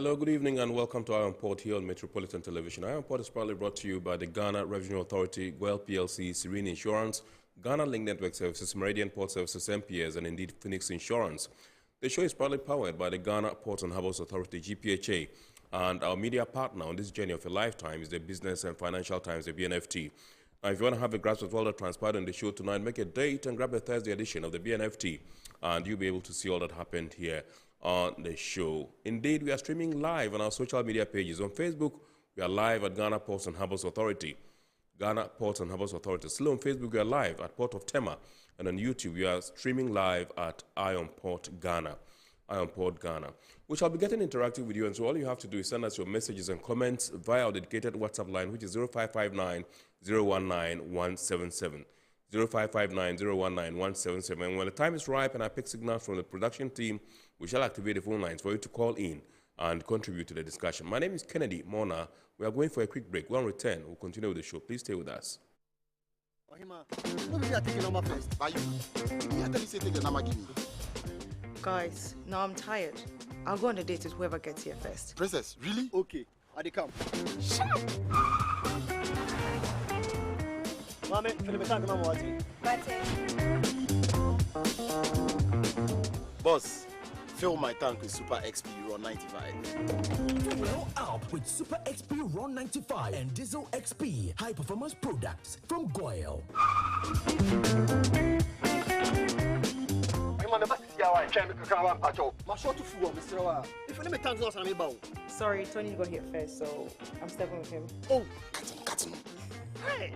Hello, good evening, and welcome to Iron Port here on Metropolitan Television. Iron Port is proudly brought to you by the Ghana Revenue Authority, GOIL PLC, Serene Insurance, Ghana Link Network Services, Meridian Port Services, MPS, and indeed Phoenix Insurance. The show is proudly powered by the Ghana Port and Harbours Authority-GPHA, and our media partner on this journey of a lifetime is the Business and Financial Times, the BNFT. Now, if you want to have a grasp of all that transpired on the show tonight, make a date and grab a Thursday edition of the BNFT, and you'll be able to see all that happened here on the show. Indeed, we are streaming live on our social media pages. On Facebook, we are live at Ghana Ports and Harbours Authority. Ghana Ports and Harbours Authority. Still on Facebook, we are live at Port of Tema. And on YouTube, we are streaming live at Iron Port Ghana. Iron Port Ghana. We shall be getting interactive with you, and so all you have to do is send us your messages and comments via our dedicated WhatsApp line, which is 0559 019 177. 0559 019 177. And when the time is ripe and I pick signals from the production team, we shall activate the phone lines for you to call in and contribute to the discussion. My name is Kennedy Mona. We are going for a quick break. When we return, we'll continue with the show. Please stay with us. Guys, now I'm tired. I'll go on a date with whoever gets here first. Princess, really? Okay, I come. Shut up! Mame, Boss, fill my tank with Super XP Ron 95. Blow up with Super XP Ron 95 and Diesel XP high performance products from GOIL. Sorry, Tony got here first, so I'm stepping with him. Oh, cut him. Hey,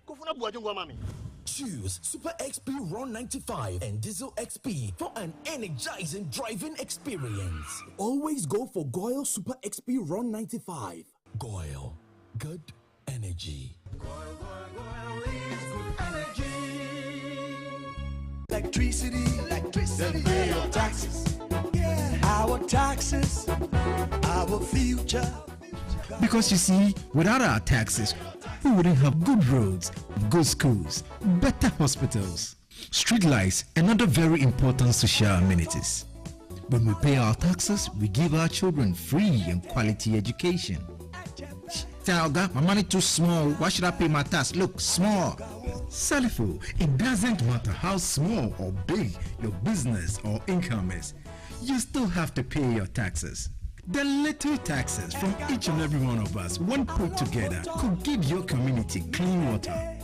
go for mommy. Choose Super XP Ron 95 and Diesel XP for an energizing driving experience. Always go for GOIL Super XP Ron 95. GOIL, good energy. GOIL is good energy. Electricity, then pay your taxes. Yeah, our taxes, our future. Because you see, without our taxes, we wouldn't have good roads, good schools, better hospitals, street lights, and other very important social amenities. When we pay our taxes, we give our children free and quality education. Talga, my money too small. Why should I pay my tax? Look, small. Salifo, it doesn't matter how small or big your business or income is, you still have to pay your taxes. The little taxes from each and every one of us, when put together, could give your community clean water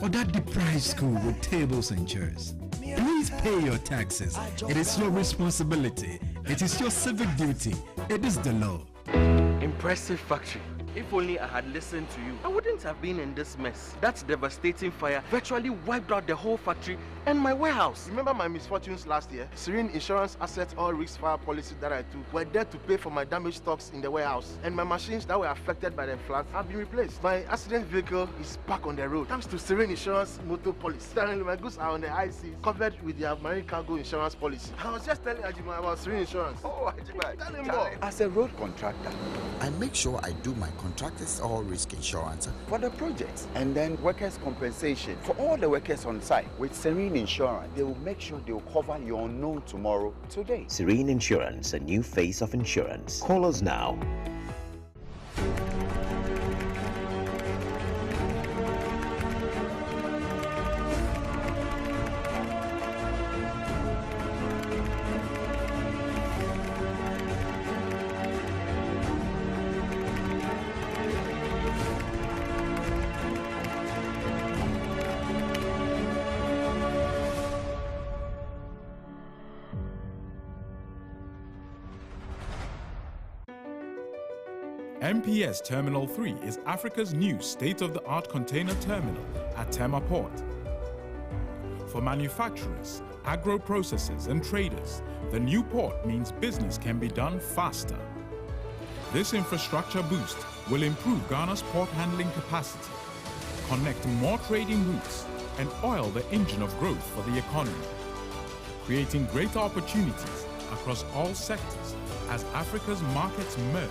or that deprived school with tables and chairs. Please pay your taxes. It is your responsibility. It is your civic duty. It is the law. Impressive factory. If only I had listened to you, I wouldn't have been in this mess. That devastating fire virtually wiped out the whole factory and my warehouse. Remember my misfortunes last year? Serene Insurance Asset All Risk Fire policy that I took were there to pay for my damaged stocks in the warehouse, and my machines that were affected by the flood have been replaced. My accident vehicle is back on the road thanks to Serene Insurance motor policy. Currently, my goods are on the high seas covered with their marine cargo insurance policy. I was just telling Ajima about Serene Insurance. Oh, Ajima, tell him more. As a road contractor, I make sure I do my contractors all risk insurance for the projects and then workers' compensation for all the workers on site. With Serene Insurance, they will make sure they will cover your unknown tomorrow today. Serene Insurance, a new face of insurance. Call us now. MPS Terminal 3 is Africa's new state-of-the-art container terminal at Tema Port. For manufacturers, agro-processors and traders, the new port means business can be done faster. This infrastructure boost will improve Ghana's port handling capacity, connect more trading routes, and oil the engine of growth for the economy, creating greater opportunities across all sectors as Africa's markets merge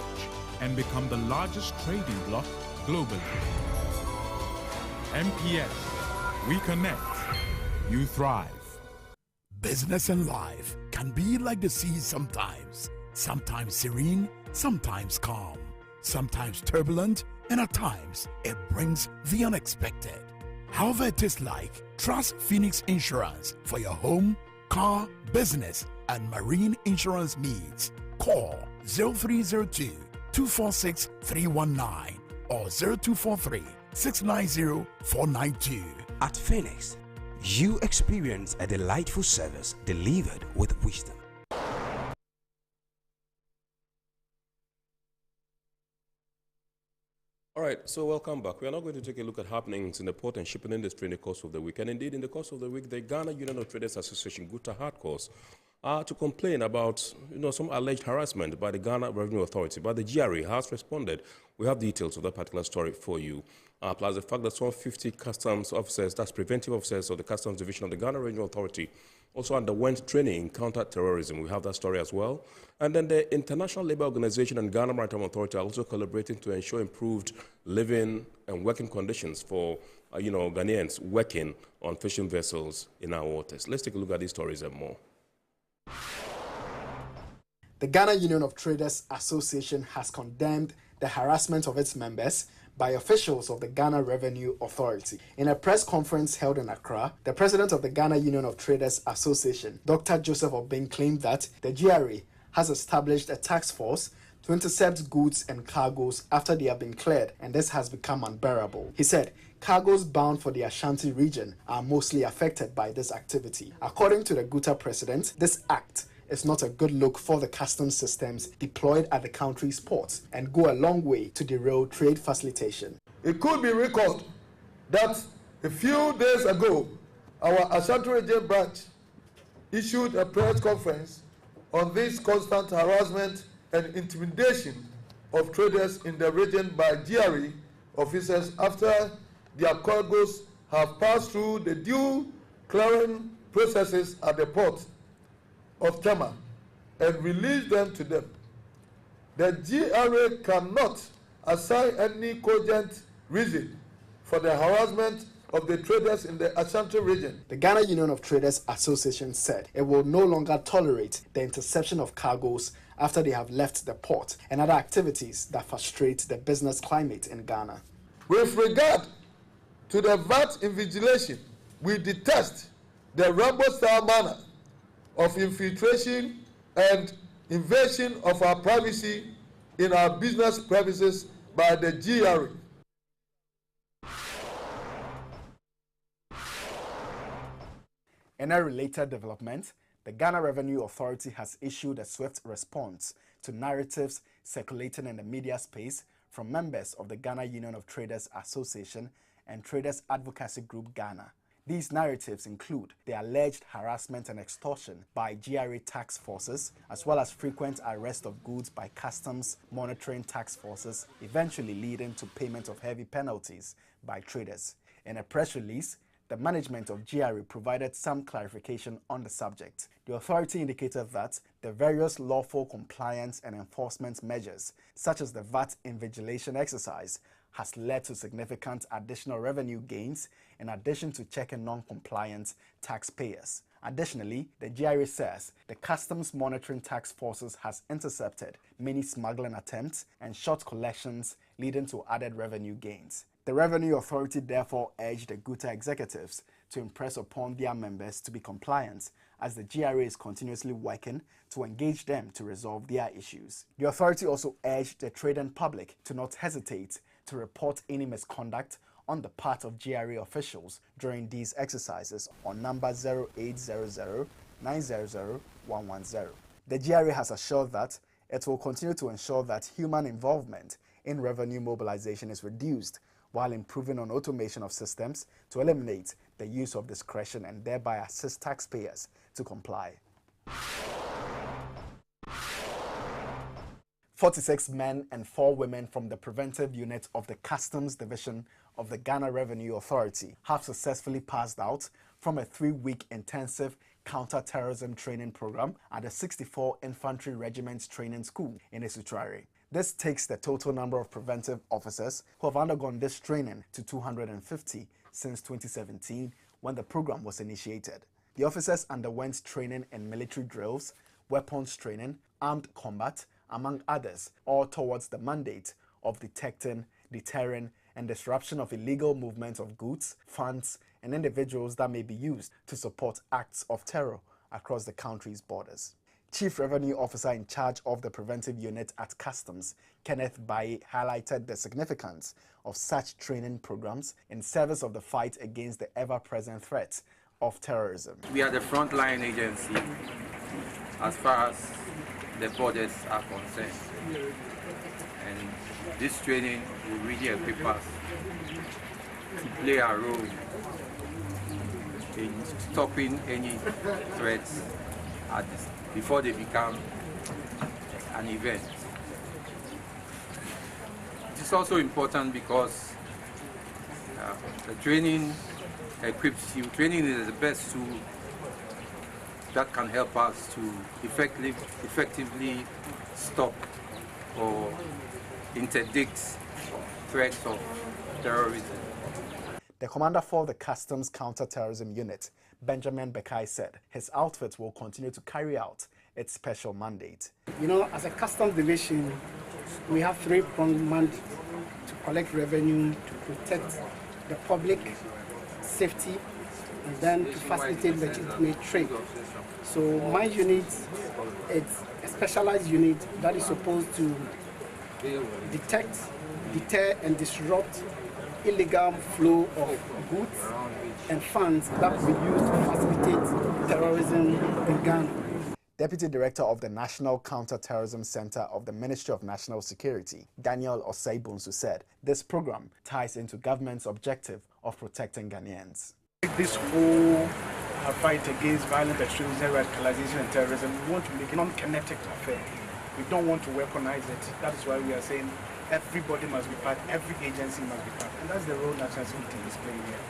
and become the largest trading bloc globally. MPS, we connect, you thrive. Business and life can be like the sea sometimes. Sometimes serene, sometimes calm, sometimes turbulent, and at times it brings the unexpected. However it is like, trust Phoenix Insurance for your home, car, business, and marine insurance needs. Call 0302 246 319 or 0243 690 492. At Phoenix, you experience a delightful service delivered with wisdom. All right, so welcome back. We are now going to take a look at happenings in the port and shipping industry in the course of the week. And indeed, in the course of the week, the Ghana Union of Traders Association, GUTA, had cause to complain about some alleged harassment by the Ghana Revenue Authority. But the GRA has responded. We have details of that particular story for you. Plus the fact that 150 customs officers, that's preventive officers of the Customs Division of the Ghana Revenue Authority, also underwent training in counter-terrorism. We have that story as well. And then the International Labour Organization and Ghana Maritime Authority are also collaborating to ensure improved living and working conditions for Ghanaians working on fishing vessels in our waters. Let's take a look at these stories and more. The Ghana Union of Traders Association has condemned the harassment of its members by officials of the Ghana Revenue Authority. In a press conference held in Accra, the president of the Ghana Union of Traders Association, Dr. Joseph Obeng, claimed that the GRA has established a task force to intercept goods and cargoes after they have been cleared, and this has become unbearable. He said cargoes bound for the Ashanti region are mostly affected by this activity. According to the GUTA president, this act is not a good look for the customs systems deployed at the country's ports and go a long way to derail trade facilitation. It could be recalled that a few days ago, our Ashanti region branch issued a press conference on this constant harassment and intimidation of traders in the region by GRE officers after their cargoes have passed through the due clearing processes at the port of Tema and release them to them. The GRA cannot assign any cogent reason for the harassment of the traders in the Ashanti region. The Ghana Union of Traders Association said it will no longer tolerate the interception of cargoes after they have left the port and other activities that frustrate the business climate in Ghana. With regard to the VAT invigilation, we detest the Rambo-style manner of infiltration and invasion of our privacy in our business premises by the GRA. In a related development, the Ghana Revenue Authority has issued a swift response to narratives circulating in the media space from members of the Ghana Union of Traders Association and Traders Advocacy Group Ghana. These narratives include the alleged harassment and extortion by GRA tax forces, as well as frequent arrest of goods by customs monitoring tax forces, eventually leading to payment of heavy penalties by traders. In a press release, the management of GRA provided some clarification on the subject. The authority indicated that the various lawful compliance and enforcement measures, such as the VAT invigilation exercise, has led to significant additional revenue gains in addition to checking non-compliant taxpayers. Additionally, the GRA says the Customs Monitoring Task Forces has intercepted many smuggling attempts and short collections, leading to added revenue gains. The Revenue Authority therefore urged the GUTA executives to impress upon their members to be compliant, as the GRA is continuously working to engage them to resolve their issues. The authority also urged the trading public to not hesitate to report any misconduct on the part of GRA officials during these exercises on number 0800 900 110. The GRA has assured that it will continue to ensure that human involvement in revenue mobilization is reduced while improving on automation of systems to eliminate the use of discretion and thereby assist taxpayers to comply. 46 men and 4 women from the preventive unit of the Customs Division of the Ghana Revenue Authority have successfully passed out from a 3-week intensive counter-terrorism training program at the 64 Infantry Regiment Training School in Esutrare. This takes the total number of preventive officers who have undergone this training to 250 since 2017, when the program was initiated. The officers underwent training in military drills, weapons training, armed combat, among others, all towards the mandate of detecting, deterring, and disruption of illegal movements of goods, funds, and individuals that may be used to support acts of terror across the country's borders. Chief Revenue Officer in charge of the Preventive Unit at Customs, Kenneth Baye, highlighted the significance of such training programs in service of the fight against the ever-present threat of terrorism. We are the frontline agency as far as the borders are concerned. And this training will really equip us to play a role in stopping any threats before they become an event. It is also important because the training equips you. Training is the best tool that can help us to effectively stop or interdict threats of terrorism. The commander for the Customs Counter-Terrorism Unit, Benjamin Bekai, said his outfit will continue to carry out its special mandate. You know, as a customs division, we have three-pronged mandate to collect revenue, to protect the public safety, and then to facilitate legitimate trade. So my unit, it's a specialized unit that is supposed to detect, deter, and disrupt illegal flow of goods and funds that will be used to facilitate terrorism in Ghana. Deputy Director of the National Counter-Terrorism Center of the Ministry of National Security, Daniel Osei-Bonsu, said this program ties into government's objective of protecting Ghanaians. This whole fight against violent extremism, radicalization and terrorism, we want to make it a non-kinetic affair. We don't want to weaponize it. That is why we are saying everybody must be part, every agency must be part. And that's the role national security is playing here.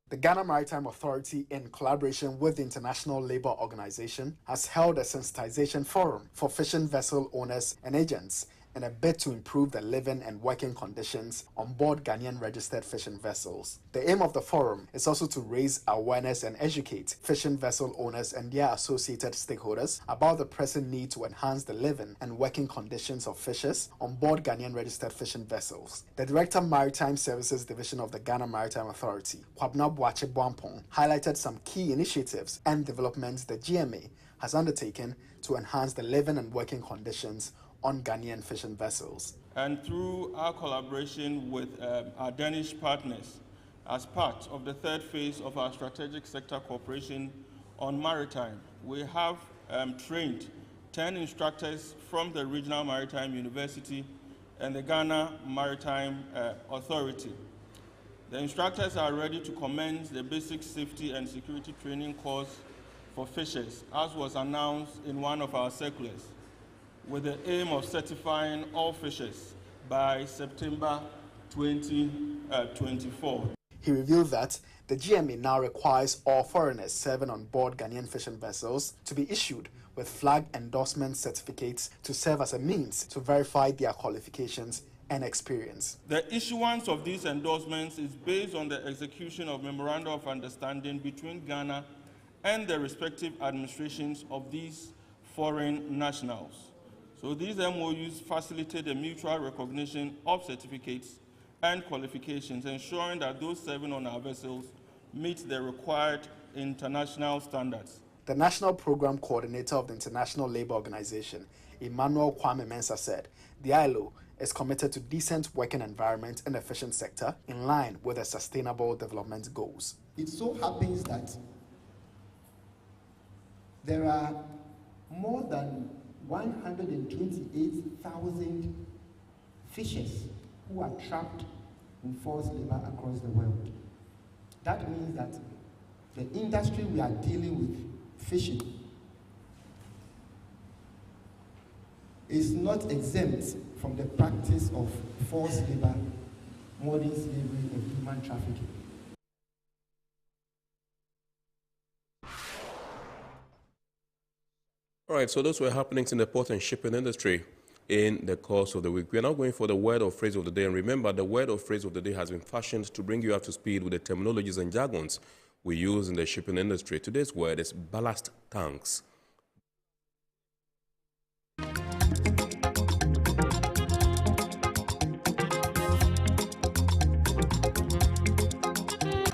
The Ghana Maritime Authority, in collaboration with the International Labour Organization, has held a sensitization forum for fishing vessel owners and agents in a bid to improve the living and working conditions on board Ghanaian registered fishing vessels. The aim of the forum is also to raise awareness and educate fishing vessel owners and their associated stakeholders about the pressing need to enhance the living and working conditions of fishers on board Ghanaian registered fishing vessels. The Director Maritime Services Division of the Ghana Maritime Authority, Kwabna Boache Boampong, highlighted some key initiatives and developments the GMA has undertaken to enhance the living and working conditions on Ghanaian fishing vessels. And through our collaboration with our Danish partners, as part of the third phase of our strategic sector cooperation on maritime, we have trained 10 instructors from the Regional Maritime University and the Ghana Maritime Authority. The instructors are ready to commence the basic safety and security training course for fishers, as was announced in one of our circulars, with the aim of certifying all fishers by September 2024. He revealed that the GMA now requires all foreigners serving on board Ghanaian fishing vessels to be issued with flag endorsement certificates to serve as a means to verify their qualifications and experience. The issuance of these endorsements is based on the execution of Memoranda of Understanding between Ghana and the respective administrations of these foreign nationals. So these MOUs facilitate the mutual recognition of certificates and qualifications, ensuring that those serving on our vessels meet the required international standards. The National Program Coordinator of the International Labour Organization, Emmanuel Kwame Mensah, said the ILO is committed to decent working environment in the fishing sector in line with the Sustainable Development Goals. It so happens that there are more than 128,000 fishers who are trapped in forced labor across the world. That means that the industry we are dealing with, fishing, is not exempt from the practice of forced labor, modern slavery, and human trafficking. All right, so those were happenings in the port and shipping industry in the course of the week. We are now going for the word or phrase of the day. And remember, the word or phrase of the day has been fashioned to bring you up to speed with the terminologies and jargons we use in the shipping industry. Today's word is ballast tanks.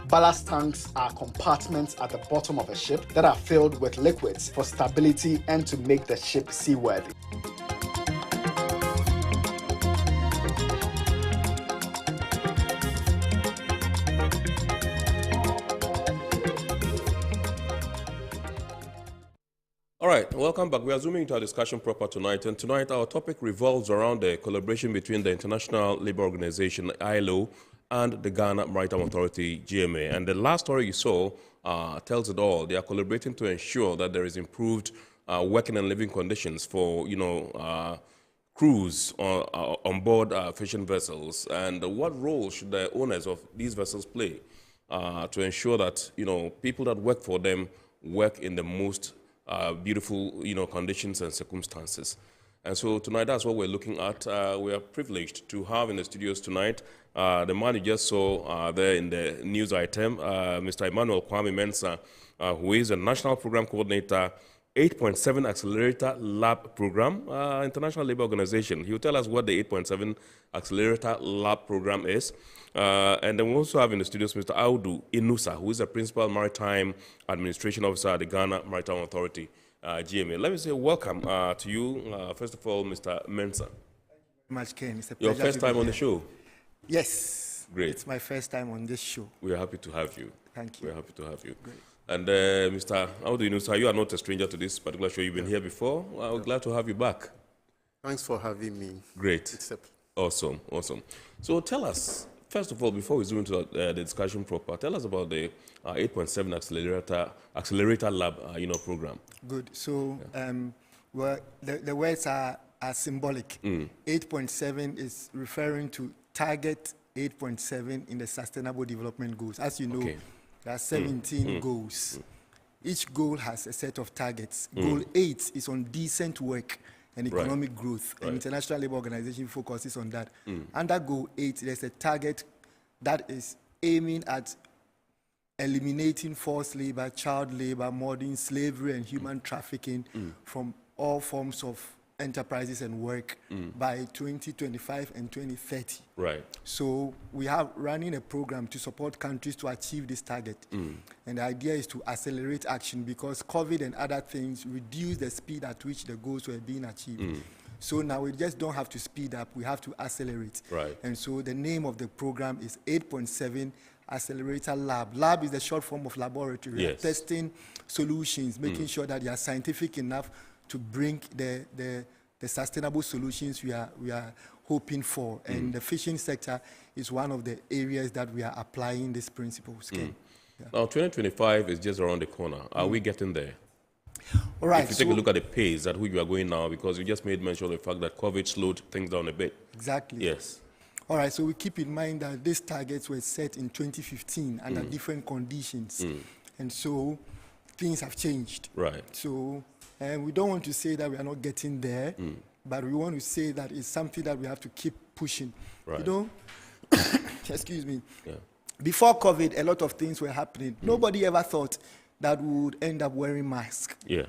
Ballast tanks are compartments at the bottom of a ship that are filled with liquids for stability and to make the ship seaworthy. All right, welcome back. We are zooming into our discussion proper tonight, and tonight our topic revolves around the collaboration between the International Labour Organization, ILO, and the Ghana Maritime Authority, GMA. And the last story you saw tells it all. They are collaborating to ensure that there is improved working and living conditions for, crews on board fishing vessels. And what role should the owners of these vessels play to ensure that, people that work for them work in the most beautiful, conditions and circumstances. And so tonight, that's what we're looking at. We are privileged to have in the studios tonight the man you just saw there in the news item, Mr. Emmanuel Kwame Mensah, who is a National Program Coordinator, 8.7 Accelerator Lab Program, International Labour Organization. He will tell us what the 8.7 Accelerator Lab Program is. And then we also have in the studios Mr. Audu Inusa, who is a Principal Maritime Administration Officer at the Ghana Maritime Authority, GMA. Let me say welcome to you, first of all, Mr. Mensah. Thank you very much, Ken. It's a Your pleasure first to be time on here. the show? Yes. Great. It's my first time on this show. We are happy to have you. Thank you. We are happy to have you. Great. And Mr. Audu Inusa, you are not a stranger to this particular show. You've been here before. We're glad to have you back. Thanks for having me. Great. Awesome, awesome. So tell us, first of all, before we zoom into the discussion proper, tell us about the 8.7 Accelerator Lab program. Good. So well, the words are symbolic. 8.7 is referring to target 8.7 in the Sustainable Development Goals. As you know, there are 17 goals. Each goal has a set of targets. Goal 8 is on decent work and economic growth. And International Labour Organization focuses on that. Under Goal 8, there's a target that is aiming at eliminating forced labor, child labor, modern slavery, and human trafficking from all forms of enterprises and work by 2025 and 2030. Right. So we have running a program to support countries to achieve this target. And the idea is to accelerate action because COVID and other things reduce the speed at which the goals were being achieved. So now we just don't have to speed up, we have to accelerate. Right. And so the name of the program is 8.7 Accelerator Lab. Lab is the short form of laboratory. Yes. Testing solutions, making sure that they are scientific enough to bring the sustainable solutions we are hoping for. And the fishing sector is one of the areas that we are applying these principles. Now, 2025 is just around the corner. Are we getting there? All right. If you take a look at the pace at which we are going now, because you just made mention of the fact that COVID slowed things down a bit. Exactly. Yes. All right, so we keep in mind that these targets were set in 2015 under different conditions. And so things have changed. Right. So we don't want to say that we are not getting there, but we want to say that it's something that we have to keep pushing. Right. Excuse me. Yeah. Before COVID, a lot of things were happening. Nobody ever thought that we would end up wearing masks. Yeah.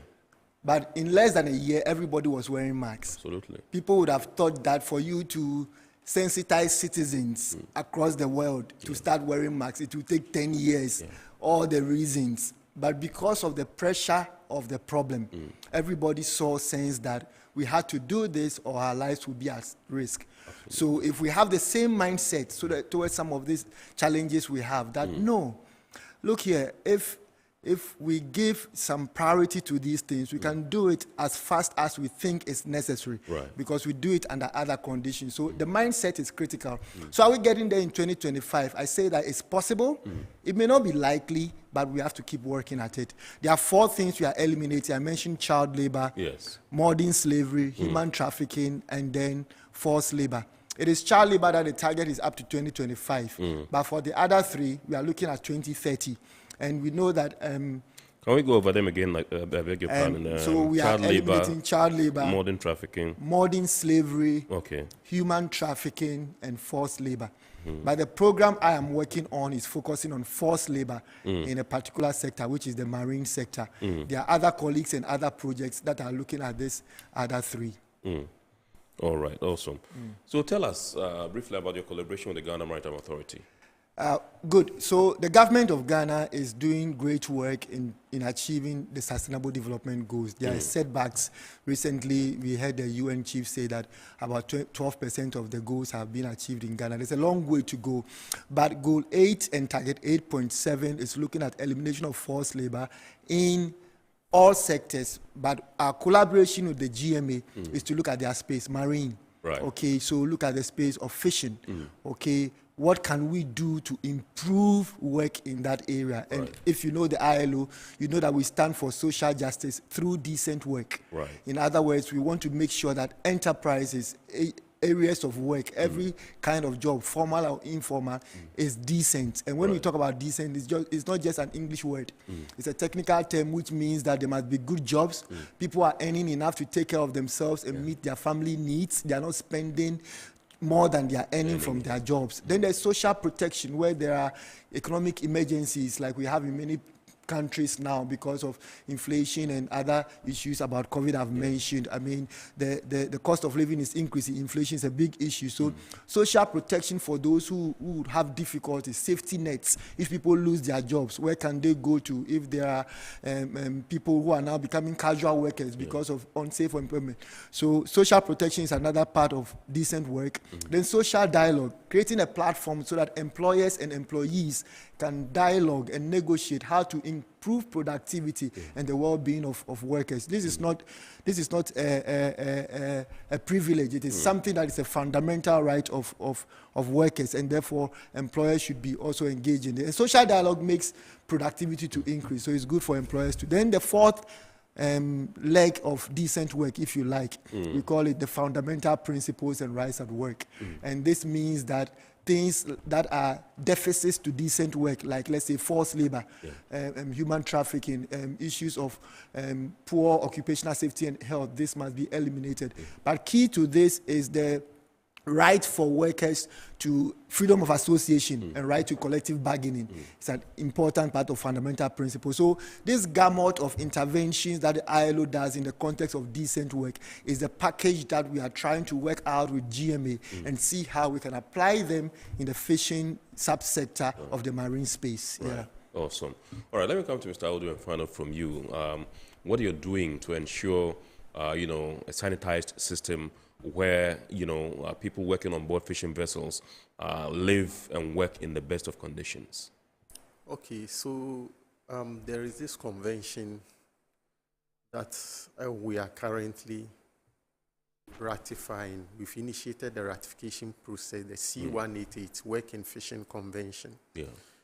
But in less than a year, everybody was wearing masks. Absolutely. People would have thought that for you to sensitize citizens across the world to start wearing masks, it will take 10 years, all the reasons. But because of the pressure of the problem, everybody saw sense that we had to do this or our lives would be at risk. Absolutely. So if we have the same mindset so that towards some of these challenges we have, that no, look here, if we give some priority to these things, we can do it as fast as we think is necessary, because we do it under other conditions. So the mindset is critical. So are we getting there in 2025? I say that it's possible. It may not be likely, but we have to keep working at it. There are 4 things we are eliminating. I mentioned child labor, modern slavery, human trafficking, and then forced labor. It is child labor that the target is up to 2025. But for the other 3, we are looking at 2030. And we know that... Can we go over them again? Like, I beg your pardon. So we are eliminating child labor, modern trafficking, modern slavery, okay, human trafficking, and forced labor. But the program I am working on is focusing on forced labor in a particular sector, which is the marine sector. There are other colleagues and other projects that are looking at this other three. All right, awesome. So tell us briefly about your collaboration with the Ghana Maritime Authority. Good. So the government of Ghana is doing great work in achieving the sustainable development goals. There are setbacks. Recently, we heard the UN chief say that about 12% of the goals have been achieved in Ghana. There's a long way to go. But Goal 8 and Target 8.7 is looking at elimination of forced labor in all sectors. But our collaboration with the GMA is to look at their space, marine. Right. Okay, so look at the space of fishing. Okay, what can we do to improve work in that area? And if you know the ILO, you know that we stand for social justice through decent work. Right. In other words, we want to make sure that enterprises, areas of work, every kind of job, formal or informal, is decent. And when we talk about decent, it's not just an English word. It's a technical term which means that there must be good jobs. People are earning enough to take care of themselves and meet their family needs. They are not spending more than they are earning from their jobs. Then there's social protection, where there are economic emergencies like we have in many countries now because of inflation and other issues about COVID I've mentioned. I mean, the cost of living is increasing. Inflation is a big issue. So social protection for those who would have difficulties, safety nets. If people lose their jobs, where can they go to? If there are people who are now becoming casual workers because of unsafe employment. So social protection is another part of decent work. Then social dialogue, creating a platform so that employers and employees can dialogue and negotiate how to improve productivity and the well-being of workers. This is not a privilege. It is something that is a fundamental right of workers, and therefore employers should be also engaged in it. And social dialogue makes productivity to increase, so it's good for employers to. Then the fourth leg of decent work, if you like, we call it the fundamental principles and rights at work. And this means that things that are deficits to decent work, like let's say forced labor, human trafficking, issues of poor occupational safety and health, this must be eliminated. But key to this is the right for workers to freedom of association and right to collective bargaining. It's an important part of fundamental principles. So this gamut of interventions that the ILO does in the context of decent work is the package that we are trying to work out with GMA and see how we can apply them in the fishing subsector of the marine space. Right. Awesome. All right, let me come to Mr. Audu and find out from you what you're doing to ensure, a sanitized system where people working on board fishing vessels live and work in the best of conditions. Okay, so there is this convention that we are currently ratifying. We've initiated the ratification process, the C188 Work in Fishing Convention.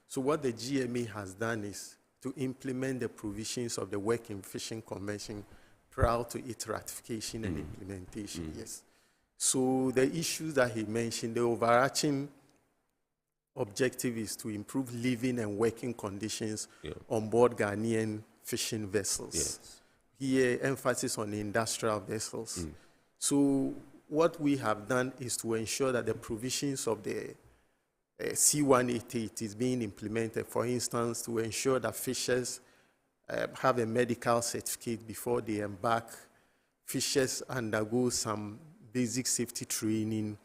So what the GMA has done is to implement the provisions of the Work in Fishing Convention prior to its ratification and implementation. Yes. So the issues that he mentioned, the overarching objective is to improve living and working conditions on board Ghanaian fishing vessels. Here, emphasis on industrial vessels. So what we have done is to ensure that the provisions of the C188 is being implemented. For instance, to ensure that fishers have a medical certificate before they embark. Fishers undergo some basic safety training.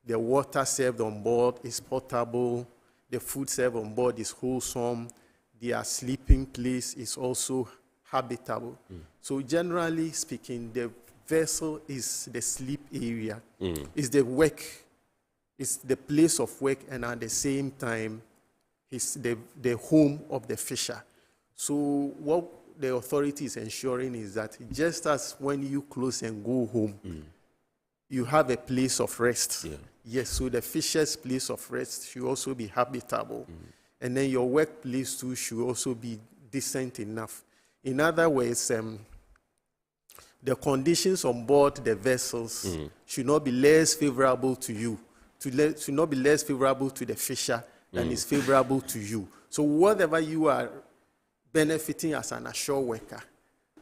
The water served on board is potable. The food served on board is wholesome. Their sleeping place is also habitable. So generally speaking, the vessel is the sleep area, is the work, is the place of work, and at the same time, is the home of the fisher. So what the authority is ensuring is that just as when you close and go home, you have a place of rest. Yes, so the fisher's place of rest should also be habitable. And then your workplace too should also be decent enough. In other words, the conditions on board the vessels should not be less favorable to you, should not be less favorable to the fisher than is favorable to you. So whatever you are benefiting as an ashore worker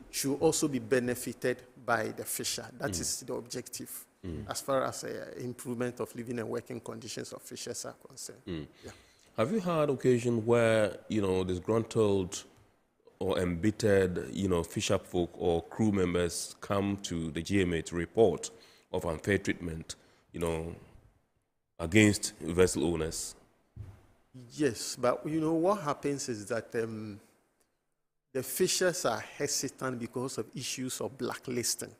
should also be benefited by the fisher. That is the objective. as far as improvement of living and working conditions of fishers are concerned. Yeah. Have you had occasion where, disgruntled or embittered, fisher folk or crew members come to the GMA to report of unfair treatment, against vessel owners? Yes, but what happens is that the fishers are hesitant because of issues of blacklisting.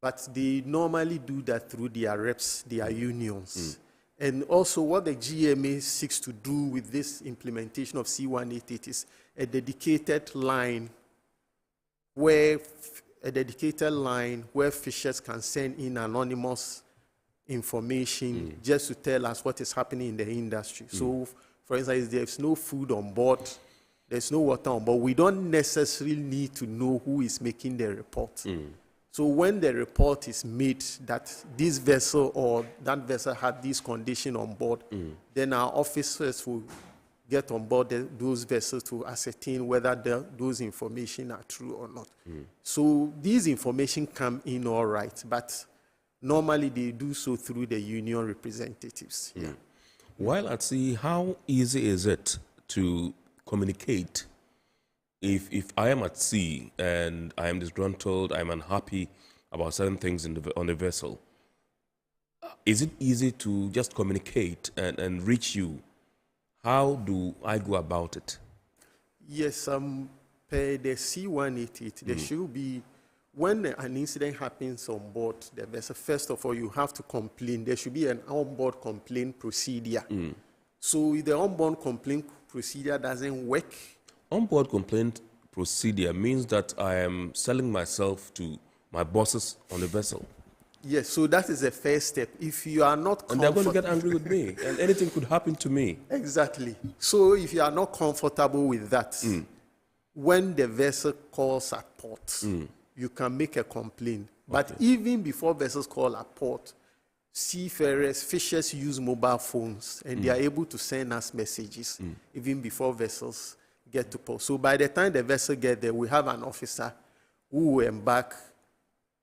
But they normally do that through their reps, their unions. And also what the GMA seeks to do with this implementation of C188 is a dedicated line where fishers can send in anonymous information just to tell us what is happening in the industry. So, for instance, if there's no food on board, there's no water on board, we don't necessarily need to know who is making the report. So when the report is made that this vessel or that vessel had this condition on board, then our officers will get on board those vessels to ascertain whether those information are true or not. So these information come in all right, but normally they do so through the union representatives. While at sea, how easy is it to communicate if I am at sea and I am disgruntled, I'm unhappy about certain things on the vessel? Is it easy to just communicate and reach you? How do I go about it? Yes, per the C188, there should be, when an incident happens on board the vessel, first of all, you have to complain. There should be an onboard complaint procedure. So if the onboard complaint procedure doesn't work, onboard complaint procedure means that I am selling myself to my bosses on the vessel. Yes, so that is the first step. If you are not and they're going to get angry with me, and anything could happen to me. Exactly. So if you are not comfortable with that, when the vessel calls at port, you can make a complaint. But even before vessels call at port, seafarers, fishers use mobile phones, and they are able to send us messages even before vessels get to port. So by the time the vessel gets there, we have an officer who will embark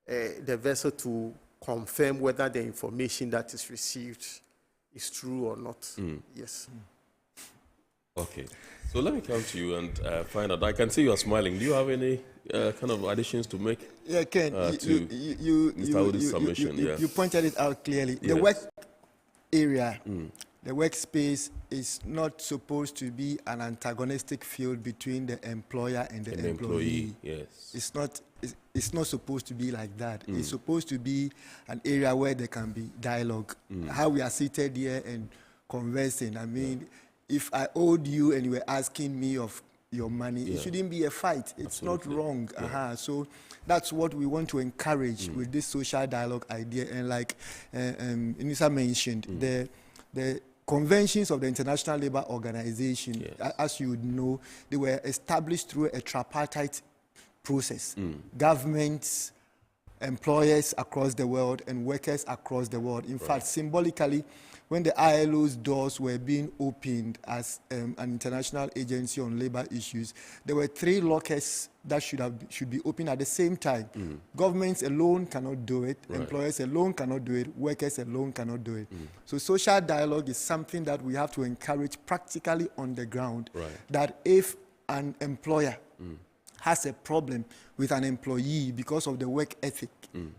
the vessel to confirm whether the information that is received is true or not. Yes. Okay. So let me come to you and find out. I can see you are smiling. Do you have any kind of additions to make? Yeah, Ken. You pointed it out clearly. Yes. The work area, the workspace is not supposed to be an antagonistic field between the employer and the employee. Yes. It's not supposed to be like that. It's supposed to be an area where there can be dialogue. How we are seated here and conversing. I mean, if I owed you and you were asking me of your money, it shouldn't be a fight. It's not wrong. So that's what we want to encourage with this social dialogue idea. And like Inisa mentioned, the conventions of the International Labour Organization, as you would know, they were established through a tripartite process. Governments, employers across the world, and workers across the world. In fact, symbolically, when the ILO's doors were being opened as an international agency on labor issues, there were 3 lockers that should be open at the same time. Governments alone cannot do it. Employers alone cannot do it. Workers alone cannot do it. So social dialogue is something that we have to encourage practically on the ground. That if an employer has a problem with an employee because of the work ethic,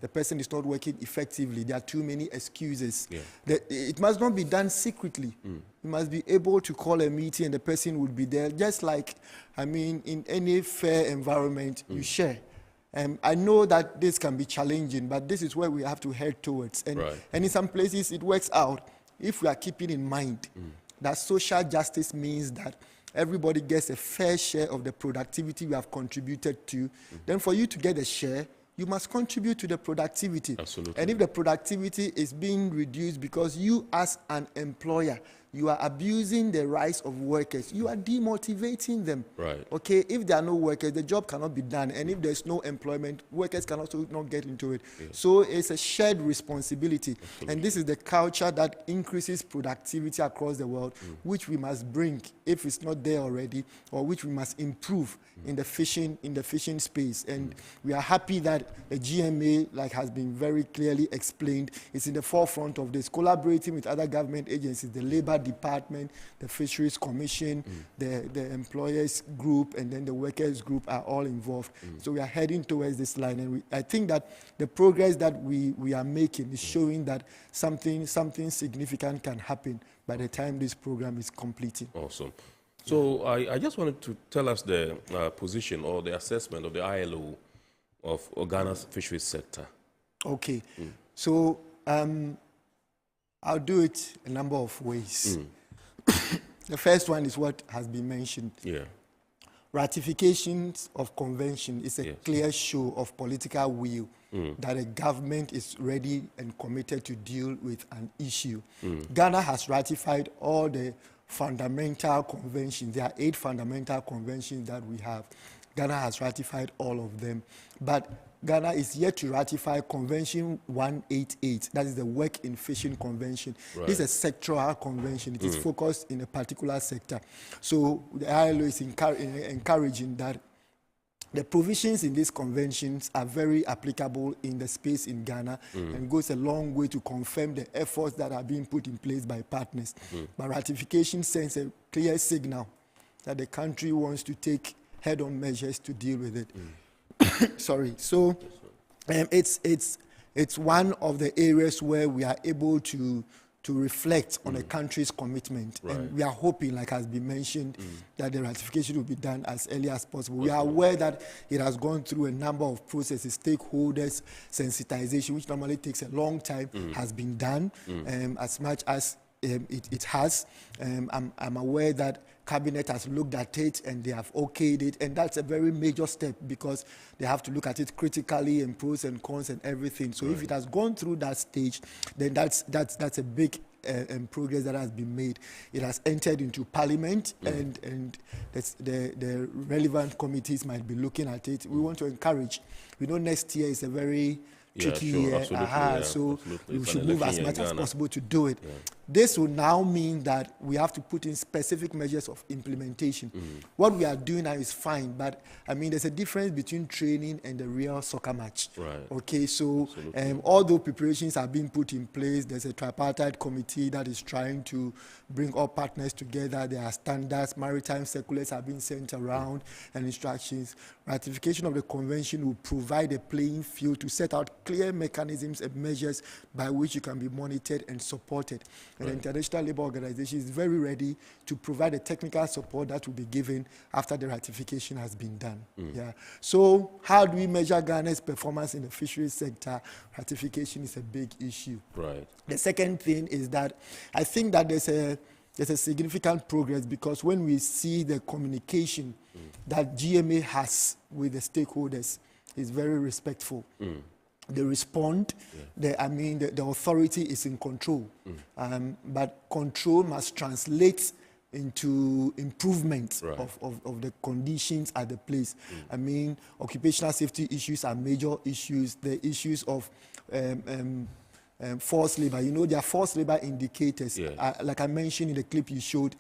the person is not working effectively, there are too many excuses. It must not be done secretly. You must be able to call a meeting and the person would be there, just like, in any fair environment, you share. I know that this can be challenging, but this is where we have to head towards. And in some places, it works out if we are keeping in mind that social justice means that everybody gets a fair share of the productivity we have contributed to. Then for you to get a share, you must contribute to the productivity. Absolutely. And if the productivity is being reduced because you as an employer you are abusing the rights of workers. You are demotivating them. Right. Okay, if there are no workers, the job cannot be done. And if there's no employment, workers can also not get into it. Yeah. So it's a shared responsibility. Absolutely. And this is the culture that increases productivity across the world, which we must bring, if it's not there already, or which we must improve in the fishing space. And we are happy that the GMA, like has been very clearly explained, is in the forefront of this, collaborating with other government agencies, the Labour Department, the Fisheries Commission, the employers group, and then the workers group are all involved. So we are heading towards this line, and I think that the progress that we are making is showing that something significant can happen by the time this program is completed. Awesome. So I just wanted to tell us the position or the assessment of the ILO of Ghana's fisheries sector. Okay. So I'll do it a number of ways. The first one is what has been mentioned. Yeah. Ratifications of convention is a clear show of political will that a government is ready and committed to deal with an issue. Ghana has ratified all the fundamental conventions. There are 8 fundamental conventions that we have. Ghana has ratified all of them. But Ghana is yet to ratify Convention 188. That is the Work in Fishing Convention. Right. This is a sectoral convention. It is focused in a particular sector. So the ILO is encouraging that the provisions in these conventions are very applicable in the space in Ghana and goes a long way to confirm the efforts that are being put in place by partners. But ratification sends a clear signal that the country wants to take head-on measures to deal with it. Sorry. So it's one of the areas where we are able to reflect on a country's commitment. Right. And we are hoping, like has been mentioned, that the ratification will be done as early as possible. We are aware that it has gone through a number of processes, stakeholders, sensitization, which normally takes a long time, has been done as much as it has. I'm aware that Cabinet has looked at it and they have okayed it, and that's a very major step because they have to look at it critically and pros and cons and everything. So if it has gone through that stage, then that's a big progress that has been made. It has entered into Parliament, and the relevant committees might be looking at it. We want to encourage. We know next year is a very tricky year, so we should move as much as possible to do it. This will now mean that we have to put in specific measures of implementation. What we are doing now is fine, but I mean, there's a difference between training and the real soccer match. Right. Okay, so although preparations are being put in place, there's a tripartite committee that is trying to bring all partners together. There are standards, maritime circulars are being sent around, and instructions. Ratification of the convention will provide a playing field to set out clear mechanisms and measures by which you can be monitored and supported. And the International Labour Organization is very ready to provide the technical support that will be given after the ratification has been done. Yeah. So how do we measure Ghana's performance in the fisheries sector? Ratification is a big issue. Right. The second thing is that I think that there's a significant progress because when we see the communication that GMA has with the stakeholders is very respectful. They respond. The authority is in control. But control must translate into improvement of the conditions at the place. I mean, occupational safety issues are major issues. The issues of forced labor. You know, there are forced labor indicators. Like I mentioned in the clip you showed,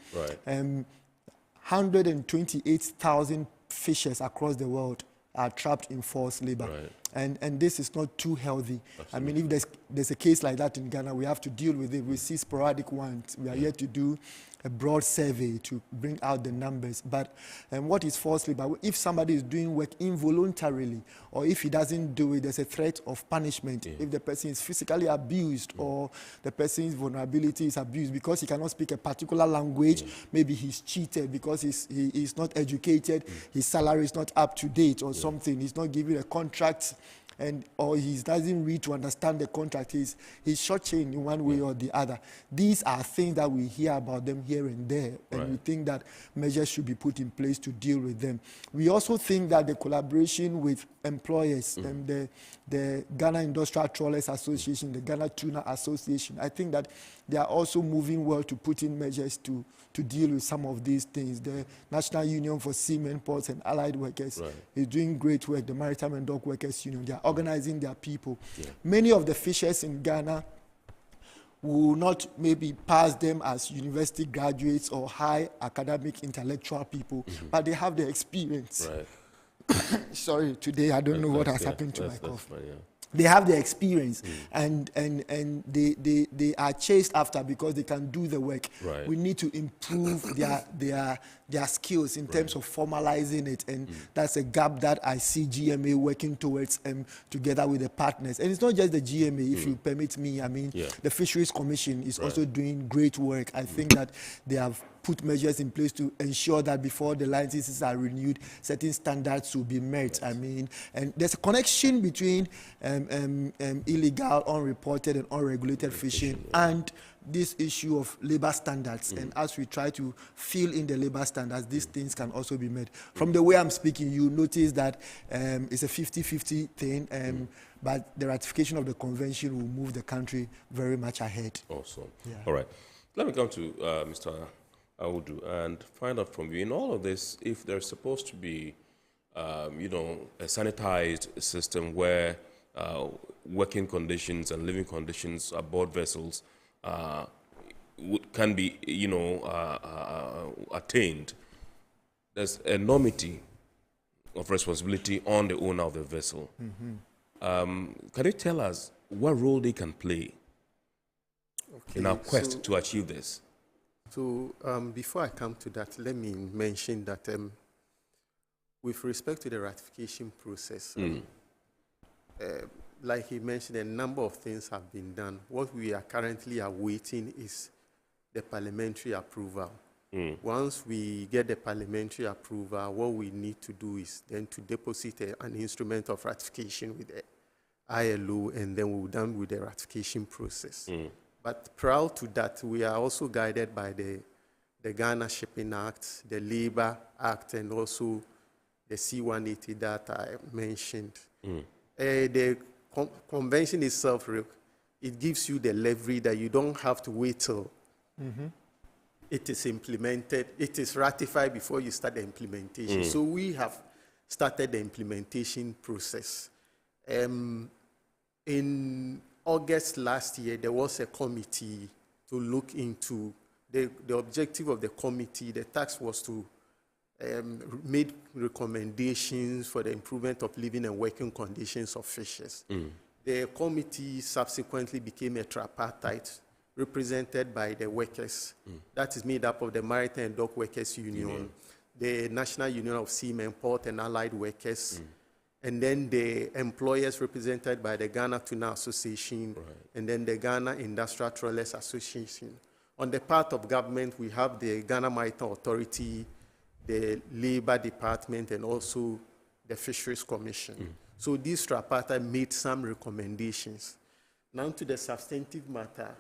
128,000 fishers across the world are trapped in forced labor. And this is not too healthy. Absolutely. I mean, if there's a case like that in Ghana, we have to deal with it. We see sporadic ones. We are yet to do a broad survey to bring out the numbers. But what is forced labor? If somebody is doing work involuntarily, or if he doesn't do it, there's a threat of punishment. If the person is physically abused or the person's vulnerability is abused because he cannot speak a particular language, maybe he's cheated because he's not educated, his salary is not up to date or something, he's not given a contract or he doesn't read to understand the contract, he's shortchanged in one way or the other. These are things that we hear about them here and there, and we think that measures should be put in place to deal with them. We also think that the collaboration with employers and the Ghana Industrial Trawlers Association, the Ghana Tuna Association, I think that they are also moving well to put in measures to deal with some of these things. The National Union for Seamen, Ports and Allied Workers is doing great work. The Maritime and Dock Workers Union, they are organizing their people. Many of the fishers in Ghana will not maybe pass them as university graduates or high academic intellectual people, but they have the experience. Sorry, today I don't know what has happened to my cough. They have the experience, and they are chased after because they can do the work. We need to improve their skills in terms of formalizing it, and that's a gap that I see GMA working towards together with the partners. And it's not just the GMA, if you permit me. I mean, the Fisheries Commission is also doing great work. I think that they have put measures in place to ensure that before the licenses are renewed, certain standards will be met. I mean, and there's a connection between illegal, unreported, and unregulated fishing and this issue of labor standards. And as we try to fill in the labor standards, these things can also be met. From the way I'm speaking, you notice that it's a 50-50 thing, but the ratification of the convention will move the country very much ahead. Awesome. All right. Let me come to Mr. Audu and find out from you, in all of this, if there's supposed to be, a sanitized system where working conditions and living conditions aboard vessels can be, attained, there's a enormity of responsibility on the owner of the vessel. Can you tell us what role they can play in our quest to achieve this? So before I come to that, let me mention that with respect to the ratification process, like he mentioned, a number of things have been done. What we are currently awaiting is the parliamentary approval. Once we get the parliamentary approval, what we need to do is then to deposit an instrument of ratification with the ILO, and then we're done with the ratification process. But prior to that, we are also guided by the Ghana Shipping Act, the Labour Act, and also the C-180 that I mentioned. The convention itself, it gives you the leverage that you don't have to wait till it is implemented, it is ratified before you start the implementation. So we have started the implementation process. In August last year, there was a committee to look into the objective of the committee. The task was to make recommendations for the improvement of living and working conditions of fishers. The committee subsequently became a tripartite represented by the workers. That is made up of the Maritime and Dock Workers Union, the National Union of Seamen, Port and Allied Workers, and then the employers represented by the Ghana Tuna Association, and then the Ghana Industrial Trawlers Association. On the part of government, we have the Ghana Maritime Authority, the Labour Department, and also the Fisheries Commission. So this tripartite made some recommendations. Now to the substantive matter,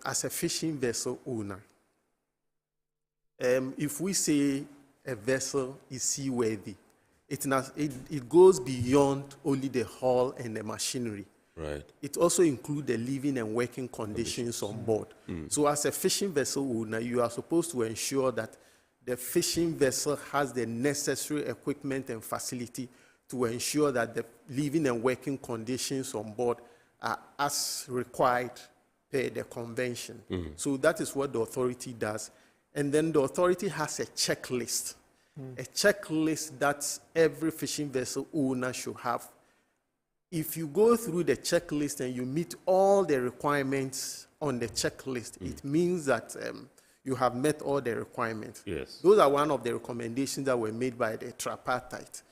as a fishing vessel owner, if we say a vessel is seaworthy, it goes beyond only the hull and the machinery. It also includes the living and working conditions on board. So as a fishing vessel owner, you are supposed to ensure that the fishing vessel has the necessary equipment and facility to ensure that the living and working conditions on board are as required per the convention. So that is what the authority does. And then the authority has a checklist, that every fishing vessel owner should have. If you go through the checklist and you meet all the requirements on the checklist, it means that you have met all the requirements. Those are one of the recommendations that were made by the tripartite.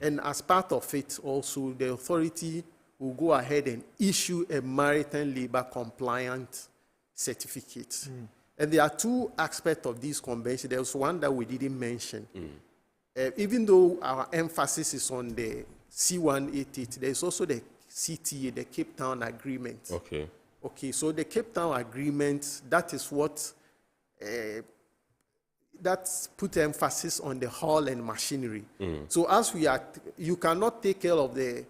And as part of it also, the authority will go ahead and issue a maritime labor compliant certificate. And there are two aspects of this convention. There's one that we didn't mention. Even though our emphasis is on the C188, there's also the CTA, the Cape Town Agreement. Okay. Okay, so the Cape Town Agreement, that is what, that's put emphasis on the hull and machinery. So as we are, you cannot take care of the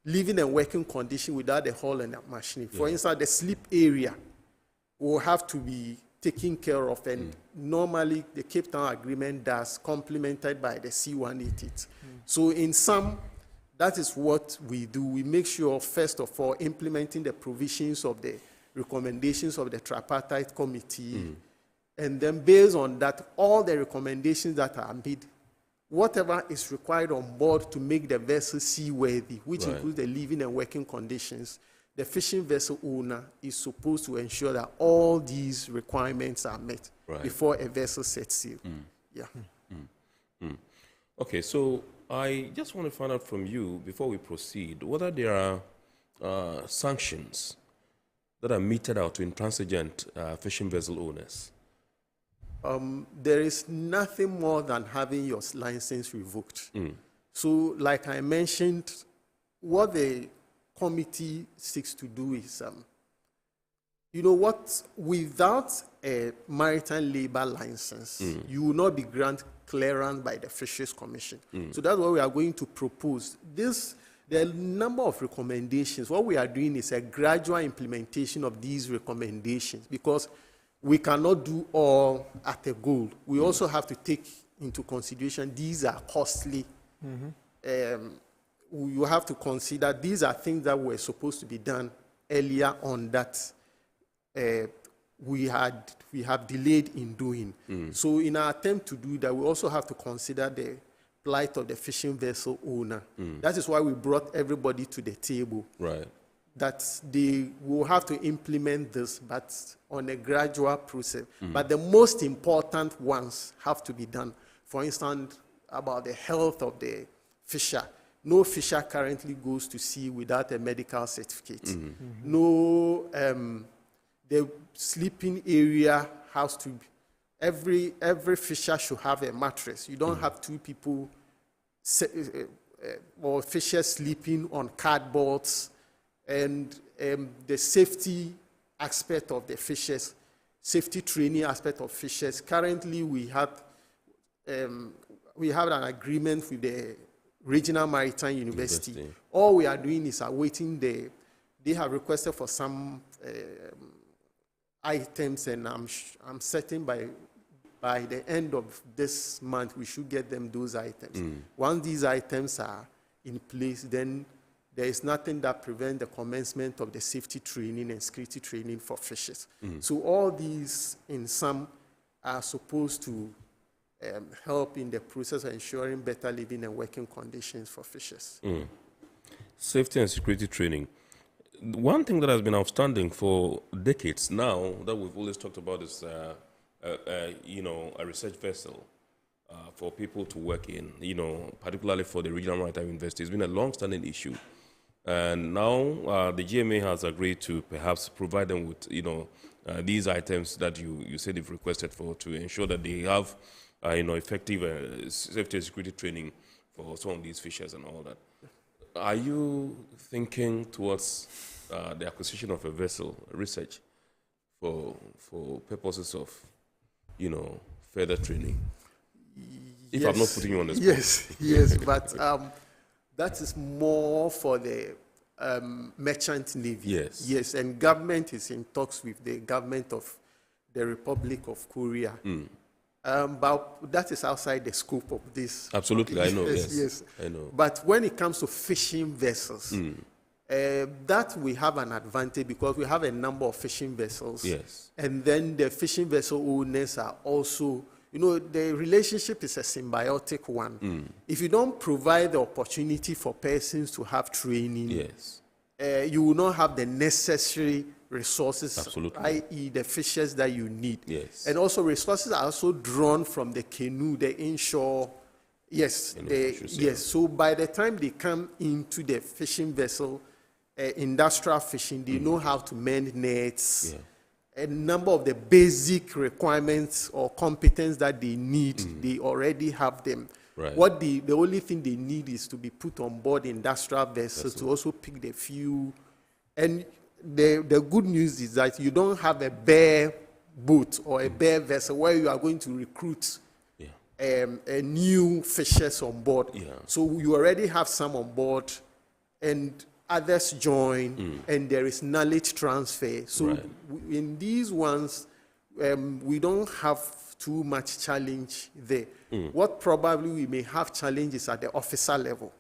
living and working condition without the hull and the machinery. For instance, the sleep area will have to be taken care of, and normally the Cape Town Agreement does, complemented by the C188. So in sum, that is what we do. We make sure, first of all, implementing the provisions of the recommendations of the tripartite committee, and then based on that, all the recommendations that are made, whatever is required on board to make the vessel seaworthy, which includes the living and working conditions, the fishing vessel owner is supposed to ensure that all these requirements are met before a vessel sets sail. Yeah. Okay, so I just want to find out from you, before we proceed, whether there are sanctions that are meted out to intransigent fishing vessel owners. There is nothing more than having your license revoked. So, like I mentioned, what the committee seeks to do is, you know what, without a maritime labor license, you will not be granted clearance by the Fisheries Commission. So that's what we are going to propose. There are a number of recommendations. What we are doing is a gradual implementation of these recommendations, because we cannot do all at a goal. We also have to take into consideration these are costly. You have to consider these are things that were supposed to be done earlier on that we have delayed in doing. So in our attempt to do that, we also have to consider the plight of the fishing vessel owner. That is why we brought everybody to the table. That they will have to implement this, but on a gradual process. But the most important ones have to be done. For instance, about the health of the fisher. No fisher currently goes to sea without a medical certificate. No, the sleeping area has to be, every fisher should have a mattress. You don't have two people or fishers sleeping on cardboards. And the safety aspect of the fishers, safety training aspect of fishers. Currently, we have an agreement with the Regional Maritime University. All we are doing is awaiting they have requested for some items, and I'm certain by the end of this month we should get them those items. Once these items are in place, then there is nothing that prevents the commencement of the safety training and security training for fishers. So all these, in sum, are supposed to help in the process of ensuring better living and working conditions for fishers. Safety and security training. One thing that has been outstanding for decades now that we've always talked about is, a research vessel for people to work in, particularly for the Regional Maritime University. It's been a long-standing issue. And now the GMA has agreed to perhaps provide them with, these items that you said they've requested for, to ensure that they have, effective safety and security training for some of these fishers and all that. Are you thinking towards the acquisition of a vessel, research, for purposes of, further training? If I'm not putting you on the spot. Yes, but that is more for the merchant navy. Yes, and government is in talks with the government of the Republic of Korea. But that is outside the scope of this. Absolutely, I know. Yes, I know. But when it comes to fishing vessels, that we have an advantage because we have a number of fishing vessels. Yes. And then the fishing vessel owners are also, the relationship is a symbiotic one. If you don't provide the opportunity for persons to have training, you will not have the necessary resources, i.e. the fishers that you need. And also resources are also drawn from the canoe, the inshore. So by the time they come into the fishing vessel, industrial fishing, they know how to mend nets. A number of the basic requirements or competence that they need, they already have them. Right. The only thing they need is to be put on board industrial vessels to also pick the fuel. And the good news is that you don't have a bare boat or a bare vessel where you are going to recruit a new fishers on board. So you already have some on board, and others join, and there is knowledge transfer. So in these ones, we don't have too much challenge there. What probably we may have challenges at the officer level,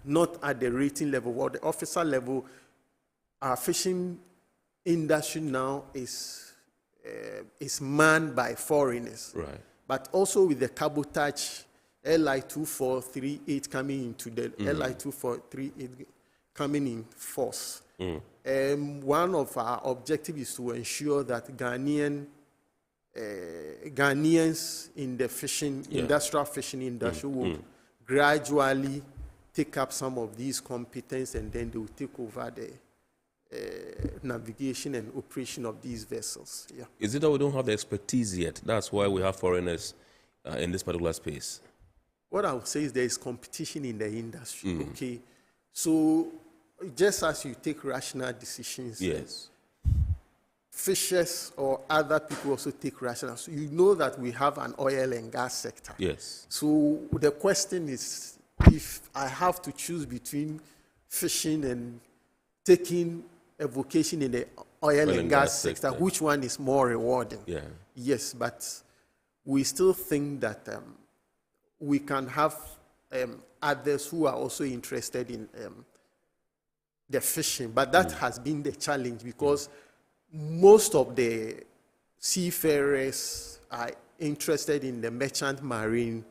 not at the rating level. Or the officer level, our fishing industry now is manned by foreigners, but also with the cabotage LI 2438 coming into the LI 2438 coming in force. One of our objectives is to ensure that Ghanaians in the fishing industrial fishing industry will gradually take up some of these competencies, and then they will take over the navigation and operation of these vessels. Is it that we don't have the expertise yet? That's why we have foreigners in this particular space. What I would say is there is competition in the industry. Okay, so just as you take rational decisions, fishers or other people also take rational. So you know that we have an oil and gas sector. So the question is, if I have to choose between fishing and taking a vocation in the oil and gas sector, which one is more rewarding? Yes, but we still think that we can have others who are also interested in the fishing, but that has been the challenge, because most of the seafarers are interested in the merchant marine,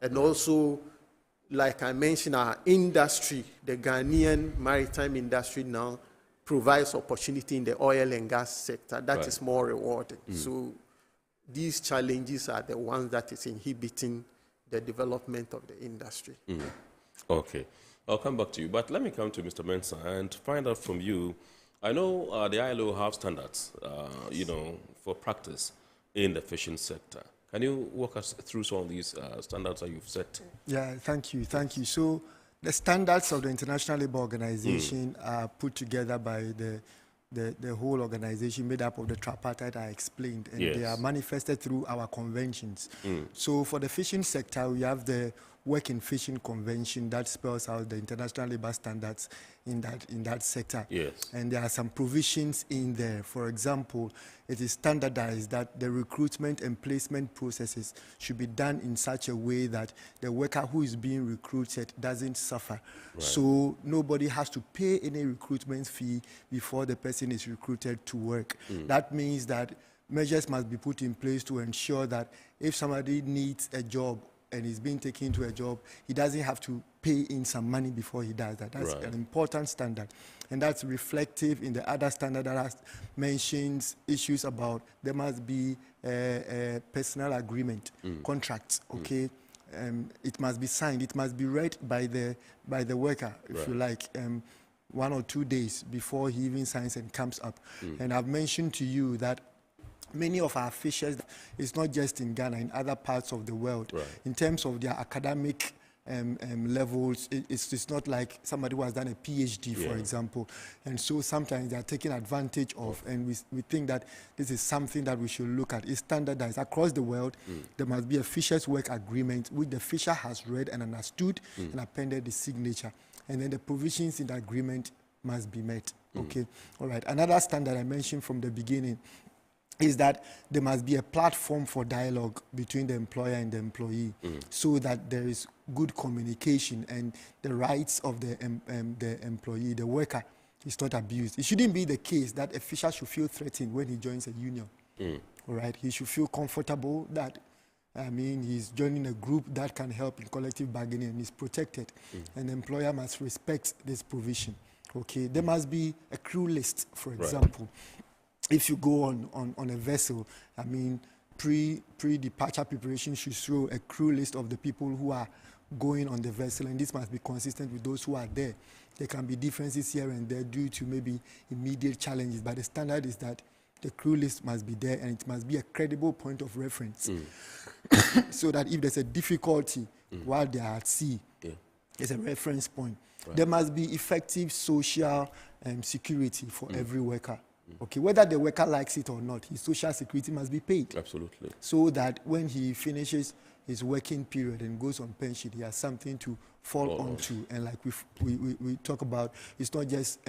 and also, like I mentioned, our industry, the Ghanaian maritime industry now provides opportunity in the oil and gas sector. That is more rewarding. So these challenges are the ones that is inhibiting the development of the industry. Okay, I'll come back to you, but let me come to Mr. Mensah and find out from you. I know the ILO have standards, for practice in the fishing sector. Can you walk us through some of these standards that you've set? Yeah, thank you. So the standards of the International Labour Organization are put together by the whole organization, made up of the tripartite I explained, and they are manifested through our conventions. So for the fishing sector, we have the Work in Fishing Convention that spells out the international labor standards in that sector. And there are some provisions in there. For example, it is standardized that the recruitment and placement processes should be done in such a way that the worker who is being recruited doesn't suffer. So nobody has to pay any recruitment fee before the person is recruited to work. That means that measures must be put in place to ensure that if somebody needs a job and is being taken to a job, he doesn't have to pay in some money before he does that. That's an important standard. And that's reflective in the other standard that mentions issues about there must be a personal agreement, contracts, okay? It must be signed. It must be read by the worker, if you like, 1 or 2 days before he even signs and comes up. And I've mentioned to you that many of our fishers, it's not just in Ghana, in other parts of the world, in terms of their academic levels, it's not like somebody who has done a PhD, for example. And so sometimes they are taken advantage of, and we think that this is something that we should look at. It's standardized across the world. There must be a fisher's work agreement which the fisher has read and understood and appended the signature. And then the provisions in the agreement must be met. Okay, all right. Another standard I mentioned from the beginning is that there must be a platform for dialogue between the employer and the employee, so that there is good communication and the rights of the employee, the worker, is not abused. It shouldn't be the case that a fisher should feel threatened when he joins a union. All right, he should feel comfortable that, he's joining a group that can help in collective bargaining and is protected. And the employer must respect this provision. Okay, there must be a crew list, for example. If you go on a vessel, pre-departure preparation should show a crew list of the people who are going on the vessel, and this must be consistent with those who are there. There can be differences here and there due to maybe immediate challenges, but the standard is that The crew list must be there, and it must be a credible point of reference, so that if there's a difficulty while they are at sea, there's a reference point. Right. There must be effective social security for every worker. Okay, whether the worker likes it or not, his social security must be paid. Absolutely. So that when he finishes his working period and goes on pension, he has something to fall onto. And like we talk about, it's not just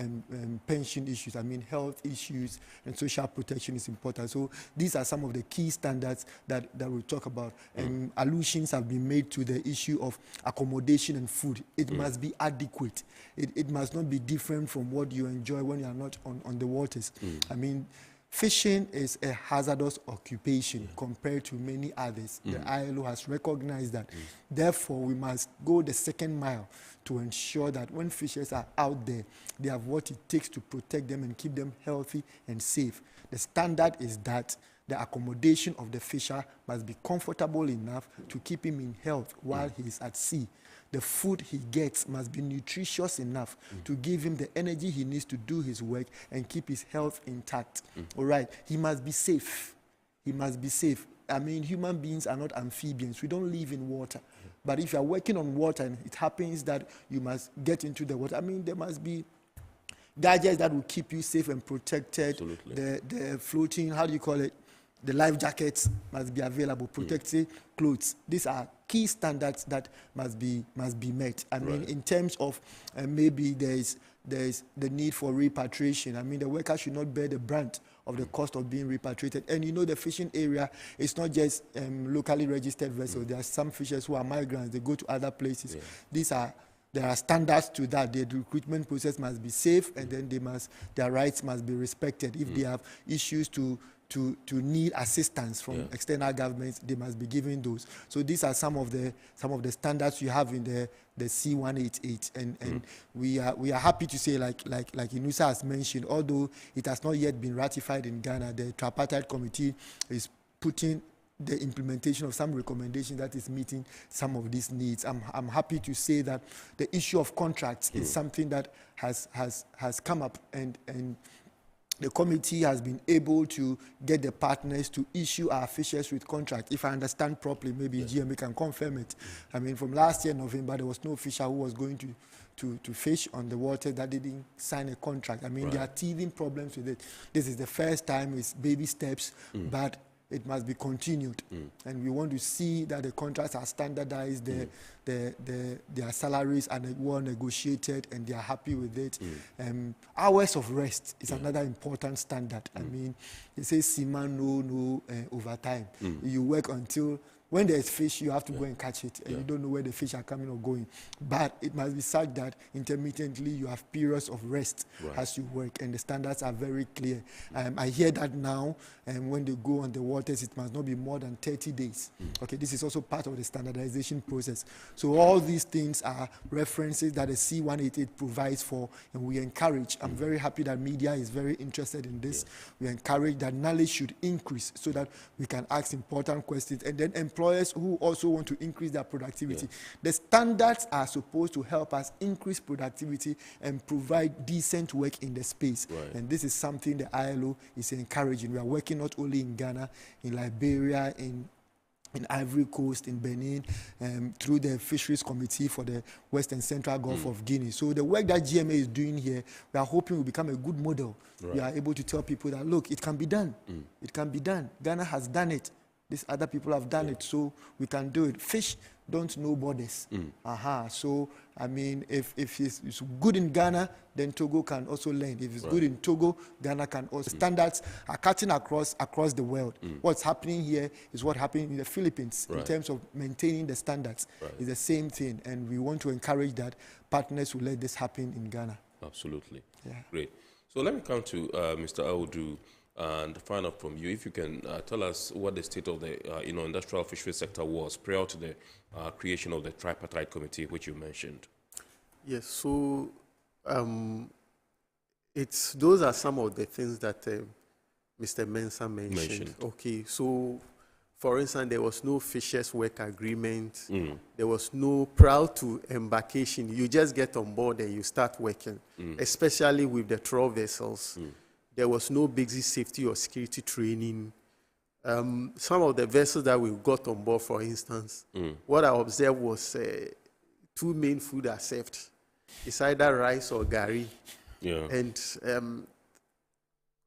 pension issues. I mean, health issues and social protection is important. So these are some of the key standards that we talk about. And allusions have been made to the issue of accommodation and food. It must be adequate. It must not be different from what you enjoy when you are not on the waters. I mean, fishing is a hazardous occupation compared to many others. The ILO has recognized that. Therefore, we must go the second mile to ensure that when fishers are out there, they have what it takes to protect them and keep them healthy and safe. The standard is that the accommodation of the fisher must be comfortable enough to keep him in health while he is at sea. The food he gets must be nutritious enough to give him the energy he needs to do his work and keep his health intact. All right. He must be safe. He must be safe. I mean, human beings are not amphibians. We don't live in water. But if you are working on water and it happens that you must get into the water, I mean, there must be gadgets that will keep you safe and protected. The floating, how do you call it? The life jackets must be available, protective clothes. These are key standards that must be met. I mean, in terms of maybe there's the need for repatriation. I mean, the worker should not bear the brunt of the cost of being repatriated. And you know, the fishing area is not just locally registered vessels. There are some fishers who are migrants. They go to other places. There are standards to that. The recruitment process must be safe, and then their rights must be respected. If they have issues to need assistance from external governments, they must be given those. So these are some of the standards you have in the C188, and we are happy to say, like Inusa has mentioned, although it has not yet been ratified in Ghana, the tripartite committee is putting the implementation of some recommendations that is meeting some of these needs. I'm happy to say that the issue of contracts is something that has come up, and the committee has been able to get the partners to issue our fishers with contract. If I understand properly, maybe GMA can confirm it. I mean, from last year, November, there was no fisher who was going to fish on the water that didn't sign a contract. I mean, there are teething problems with it. This is the first time, it's baby steps, but it must be continued. And we want to see that the contracts are standardized, their salaries are well negotiated, and they are happy with it. Hours of rest is another important standard. I mean, it says seaman no overtime. You work until when there's fish, you have to go and catch it, and you don't know where the fish are coming or going. But it must be such that intermittently you have periods of rest as you work, and the standards are very clear. I hear that now, and when they go on the waters, it must not be more than 30 days. Okay, this is also part of the standardization process. So all these things are references that the C188 provides for, and we encourage. I'm very happy that media is very interested in this. We encourage that knowledge should increase so that we can ask important questions, and then employers who also want to increase their productivity. The standards are supposed to help us increase productivity and provide decent work in the space. And this is something the ILO is encouraging. We are working not only in Ghana, in Liberia, in Ivory Coast, in Benin, through the Fisheries Committee for the West and Central Gulf of Guinea. So the work that GMA is doing here, we are hoping will become a good model. We are able to tell people that, look, it can be done. It can be done. Ghana has done it. These other people have done it, so we can do it. Fish don't know borders. So, I mean, if it's good in Ghana, then Togo can also learn. If it's good in Togo, Ghana can also. Standards are cutting across the world. What's happening here is what happened in the Philippines in terms of maintaining the standards. It's the same thing, and we want to encourage that partners will let this happen in Ghana. Absolutely. Great. So let me come to Mr. Audu. And find out from you, if you can tell us what the state of the industrial fishery sector was prior to the creation of the tripartite committee, which you mentioned. Yes, so those are some of the things that Mr. Mensah mentioned. Okay, so for instance, there was no fishers' work agreement. There was no prior to embarkation. You just get on board and you start working, especially with the trawl vessels. there was no basic safety or security training. Some of the vessels that we got on board, for instance, what I observed was 2 main food are served. It's either rice or gari. Yeah.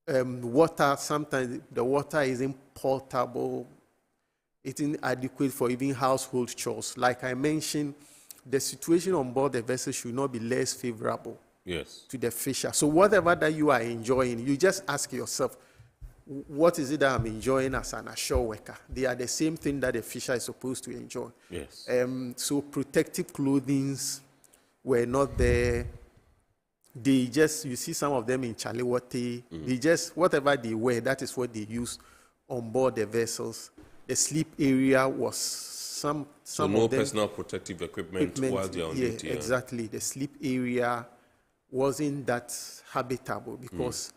And water, sometimes the water isn't portable. It's inadequate for even household chores. Like I mentioned, the situation on board the vessel should not be less favorable to the fisher. So whatever that you are enjoying, you just ask yourself, what is it that I'm enjoying as an ashore worker? They are the same thing that the fisher is supposed to enjoy. Yes. So protective clothing were not there. They just, you see some of them in Chaliwati, they just, whatever they wear, that is what they use on board the vessels. The sleep area was some so of no them, personal protective equipment while they are on duty. Exactly. The sleep area wasn't that habitable because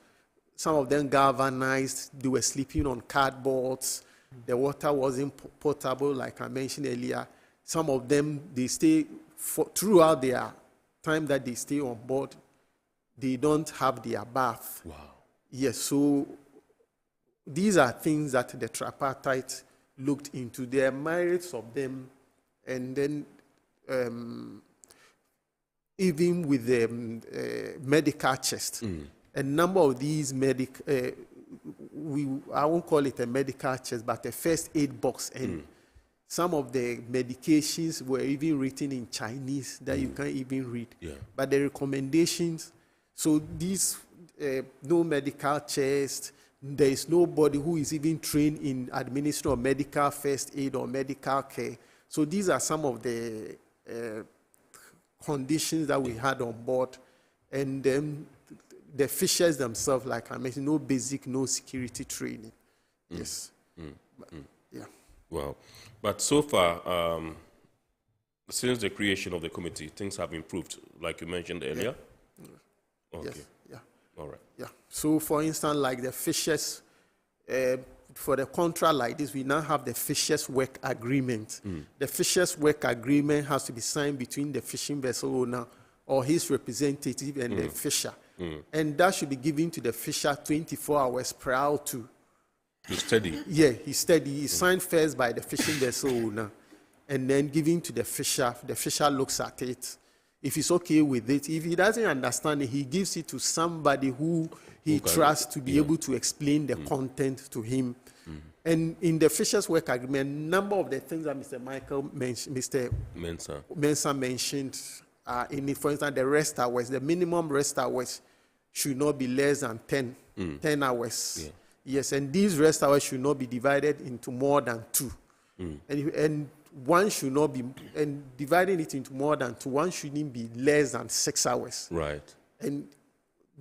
some of them galvanized, they were sleeping on cardboards, the water wasn't potable, like I mentioned earlier. Some of them, they stay, throughout their time that they stay on board, they don't have their bath. Wow. Yes, so these are things that the tripartite looked into. There are merits of them, and then even with the medical chest, a number of these I won't call it a medical chest, but a first aid box, and some of the medications were even written in Chinese that you can't even read. Yeah. But the recommendations, so these no medical chest, there is nobody who is even trained in administering medical first aid or medical care. So these are some of the conditions that we had on board. And then the fishers themselves, like I mentioned, no basic, no security training. Yes. Yeah. Well, but so far, since the creation of the committee, things have improved, like you mentioned earlier? Okay. Yes. Yeah. All right. Yeah. So, for instance, like the fishers, for the contract like this, we now have the fishers' work agreement. The fishers' work agreement has to be signed between the fishing vessel owner or his representative and the fisher. And that should be given to the fisher 24 hours prior to. He's steady. Yeah, he's steady. He's signed first by the fishing vessel owner and then given to the fisher. The fisher looks at it. If he's okay with it, if he doesn't understand it, he gives it to somebody who he trusts to be able to explain the content to him. And in the Fisher's Work Agreement, a number of the things that Mr. Mensah mentioned in it, for instance, the rest hours, the minimum rest hours should not be less than 10 hours. Yeah. Yes, and these rest hours should not be divided into more than 2. And one should not be, and dividing it into more than 2, one shouldn't be less than 6 hours. Right. And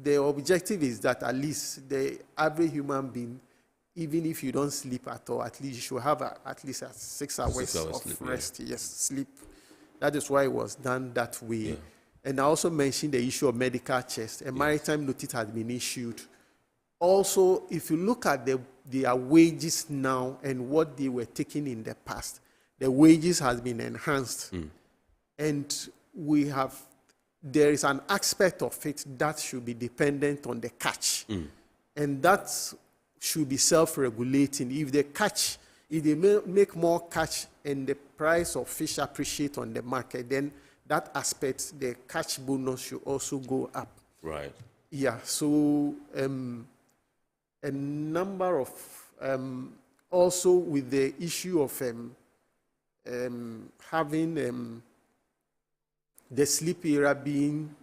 the objective is that at least the average human being, even if you don't sleep at all, at least you should have at least 6 hours of sleep, rest. Yeah. Yes, sleep. That is why it was done that way. Yeah. And I also mentioned the issue of medical chest. A maritime notice has been issued. Also, if you look at their wages now and what they were taking in the past, the wages has been enhanced. And there is an aspect of it that should be dependent on the catch. And that should be self-regulating. If they make more catch and the price of fish appreciate on the market, then that aspect, the catch bonus should also go up. Right. Yeah, so a number of, also with the issue of having the sleep area being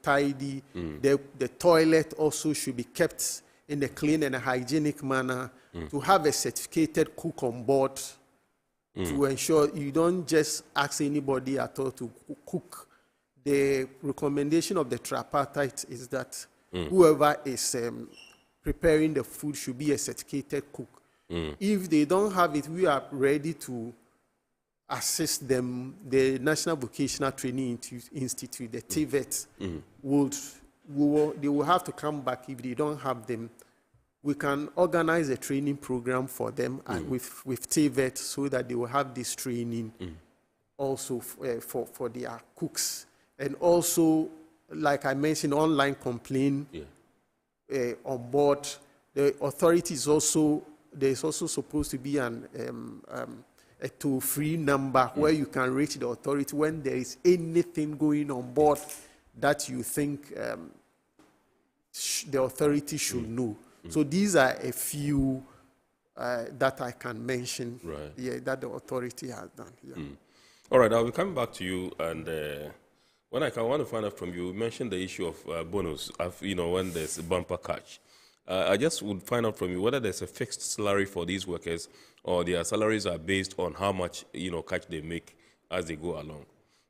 tidy, the toilet also should be kept in a clean and a hygienic manner, to have a certificated cook on board, to ensure you don't just ask anybody at all to cook. The recommendation of the tripartite is that whoever is preparing the food should be a certificated cook. If they don't have it, we are ready to assist them. The National Vocational Training Institute, the TVET, they will have to come back if they don't have them. We can organize a training program for them with TVET so that they will have this training also for their cooks. And also, like I mentioned, online complaint on board. The authority is also, there's also supposed to be a toll-free number where you can reach the authority when there is anything going on board that you think the authority should know. So these are a few that I can mention, that the authority has done. All right, I'll be coming back to you, and when I want to find out from you, you mentioned the issue of bonus, when there's a bumper catch. I just would find out from you whether there's a fixed salary for these workers or their salaries are based on how much, catch they make as they go along.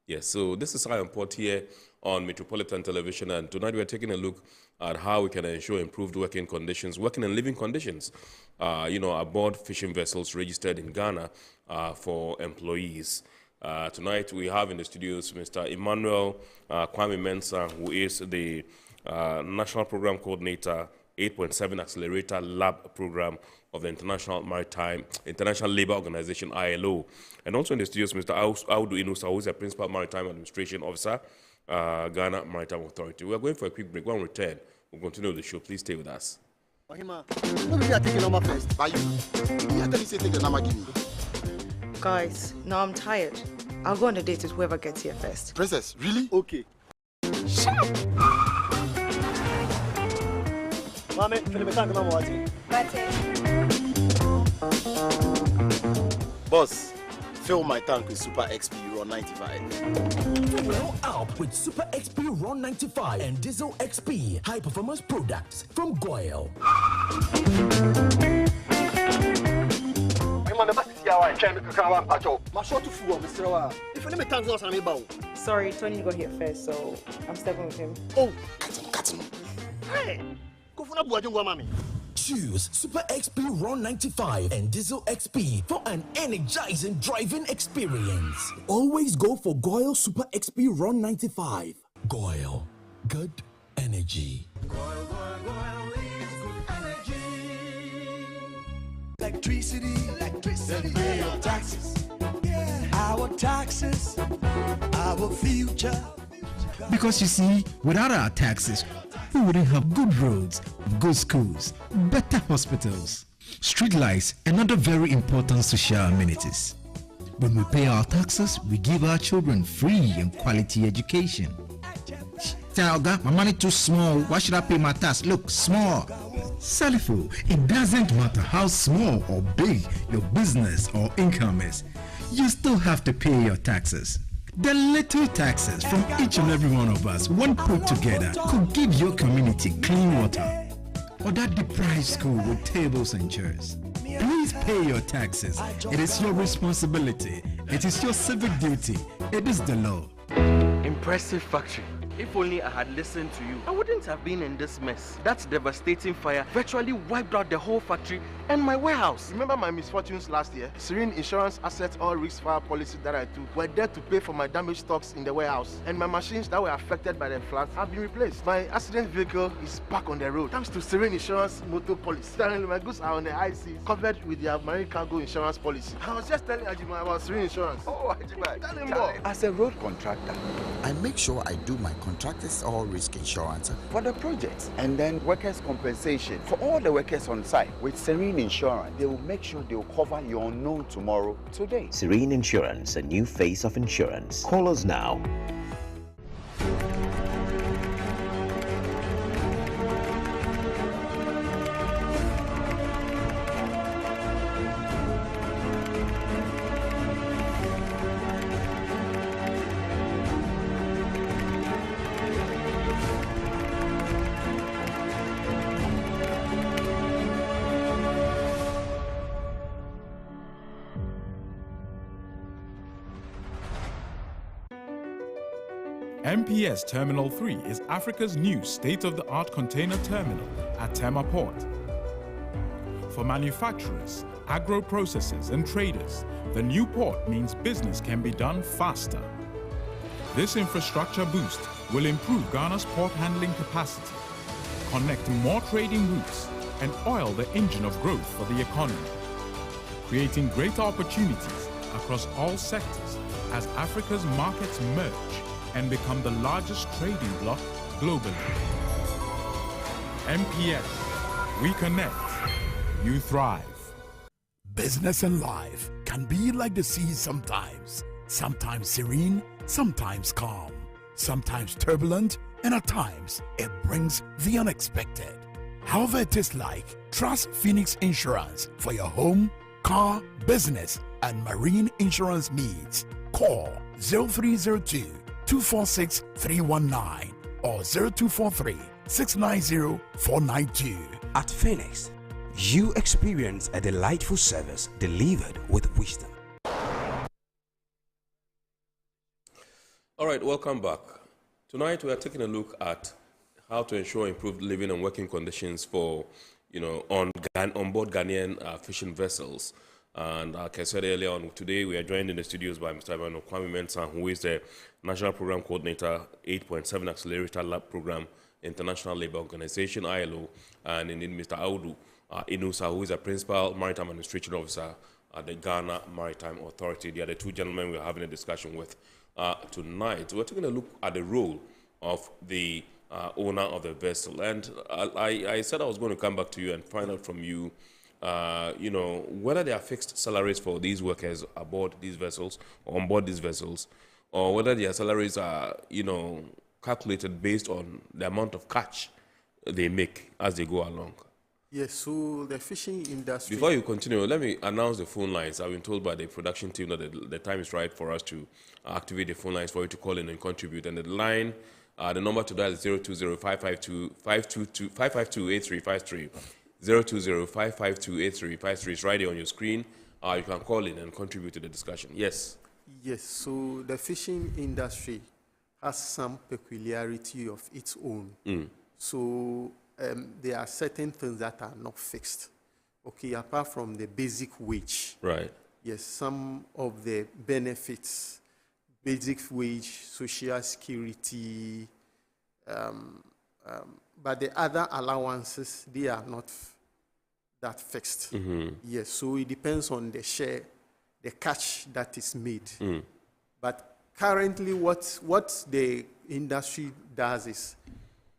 Yes, so this is Iron Port here on Metropolitan Television, and tonight we're taking a look at how we can ensure improved working conditions, working and living conditions, aboard fishing vessels registered in Ghana for employees. Tonight we have in the studios Mr. Emmanuel Kwame Mensah, who is the National Program Coordinator, 8.7 Accelerator Lab Program of the International Labour Organization, ILO. And also in the studios, Mr. Audu Inusa, who is the Principal Maritime Administration Officer, Ghana Maritime Authority. We are going for a quick break. When we return, we'll continue the show. Please stay with us. Guys, now I'm tired. I'll go on a date with whoever gets here first. Princess, really? Okay. Shut up! Boss, fill my tank with Super XP Euro 95. Roll up with Super XP Ron 95 and Diesel XP high performance products from Goyle. Sorry, Tony got here first, so I'm stepping with him. Oh, cut him. Hey, Choose Super XP Ron 95 and Diesel XP for an energizing driving experience. Always go for Goyle Super XP Ron 95. Goyle, good energy. Goyle is good energy. Electricity, then pay your taxes. Yeah, our taxes, our future. Because you see, without our taxes, we wouldn't have good roads, good schools, better hospitals, street lights, and other very important social amenities. When we pay our taxes, we give our children free and quality education. Talga, my money too small. Why should I pay my tax? Look, small. Salifo, it doesn't matter how small or big your business or income is. You still have to pay your taxes. The little taxes from each and every one of us, when put together, could give your community clean water or that deprived school with tables and chairs. Please pay your taxes. It is your responsibility. It is your civic duty. It is the law. Impressive factory. If only I had listened to you, I wouldn't have been in this mess. That devastating fire virtually wiped out the whole factory and my warehouse. Remember my misfortunes last year? Serene Insurance Asset All Risk Fire policy that I took were there to pay for my damaged stocks in the warehouse, and my machines that were affected by the floods have been replaced. My accident vehicle is back on the road thanks to Serene Insurance motor policy. Suddenly my goods are on the high seas, covered with their marine cargo insurance policy. I was just telling Ajima about Serene Insurance. Oh, Ajima, tell him more. As a road contractor, I make sure I do my contractors all risk insurance for the projects, and then workers' compensation for all the workers on site. With Serene Insurance, they will make sure they will cover your unknown tomorrow today. Serene Insurance, a new face of insurance. Call us now. MPS Terminal 3 is Africa's new state-of-the-art container terminal at Tema Port. For manufacturers, agro-processors and traders, the new port means business can be done faster. This infrastructure boost will improve Ghana's port handling capacity, connect more trading routes, and oil the engine of growth for the economy, creating greater opportunities across all sectors as Africa's markets merge and become the largest trading bloc globally. MPS. We connect. You thrive. Business and life can be like the sea sometimes. Sometimes serene, sometimes calm, sometimes turbulent, and at times it brings the unexpected. However it is like, trust Phoenix Insurance for your home, car, business, and marine insurance needs. Call 0302 246 319 or 0243 690 492. At Phoenix, you experience a delightful service delivered with wisdom. All right, welcome back. Tonight we are taking a look at how to ensure improved living and working conditions for, on board Ghanaian fishing vessels. And like I said earlier on, today we are joined in the studios by Mr. Emmanuel Kwame Mensah, who is the National Program Coordinator, 8.7 Accelerator Lab Program, International Labour Organization, ILO, and indeed Mr. Audu Inusa, who is a Principal Maritime Administration Officer at the Ghana Maritime Authority. They are the two gentlemen we are having a discussion with tonight. We're taking a look at the role of the owner of the vessel. And I said I was going to come back to you and find out from you, whether there are fixed salaries for these workers aboard these vessels or on board these vessels, or whether their salaries are, calculated based on the amount of catch they make as they go along. Yes, so the fishing industry... Before you continue, let me announce the phone lines. I've been told by the production team that the time is right for us to activate the phone lines for you to call in and contribute. And the line, the number to dial is 020-552-8353. 020-552-8353 is right here on your screen. You can call in and contribute to the discussion. Yes? Yes, so the fishing industry has some peculiarity of its own. So there are certain things that are not fixed. Okay, apart from the basic wage. Right. Yes, some of the benefits, basic wage, social security, but the other allowances, they are not that fixed. Yes, so it depends on the share, the catch that is made. But currently, what the industry does is,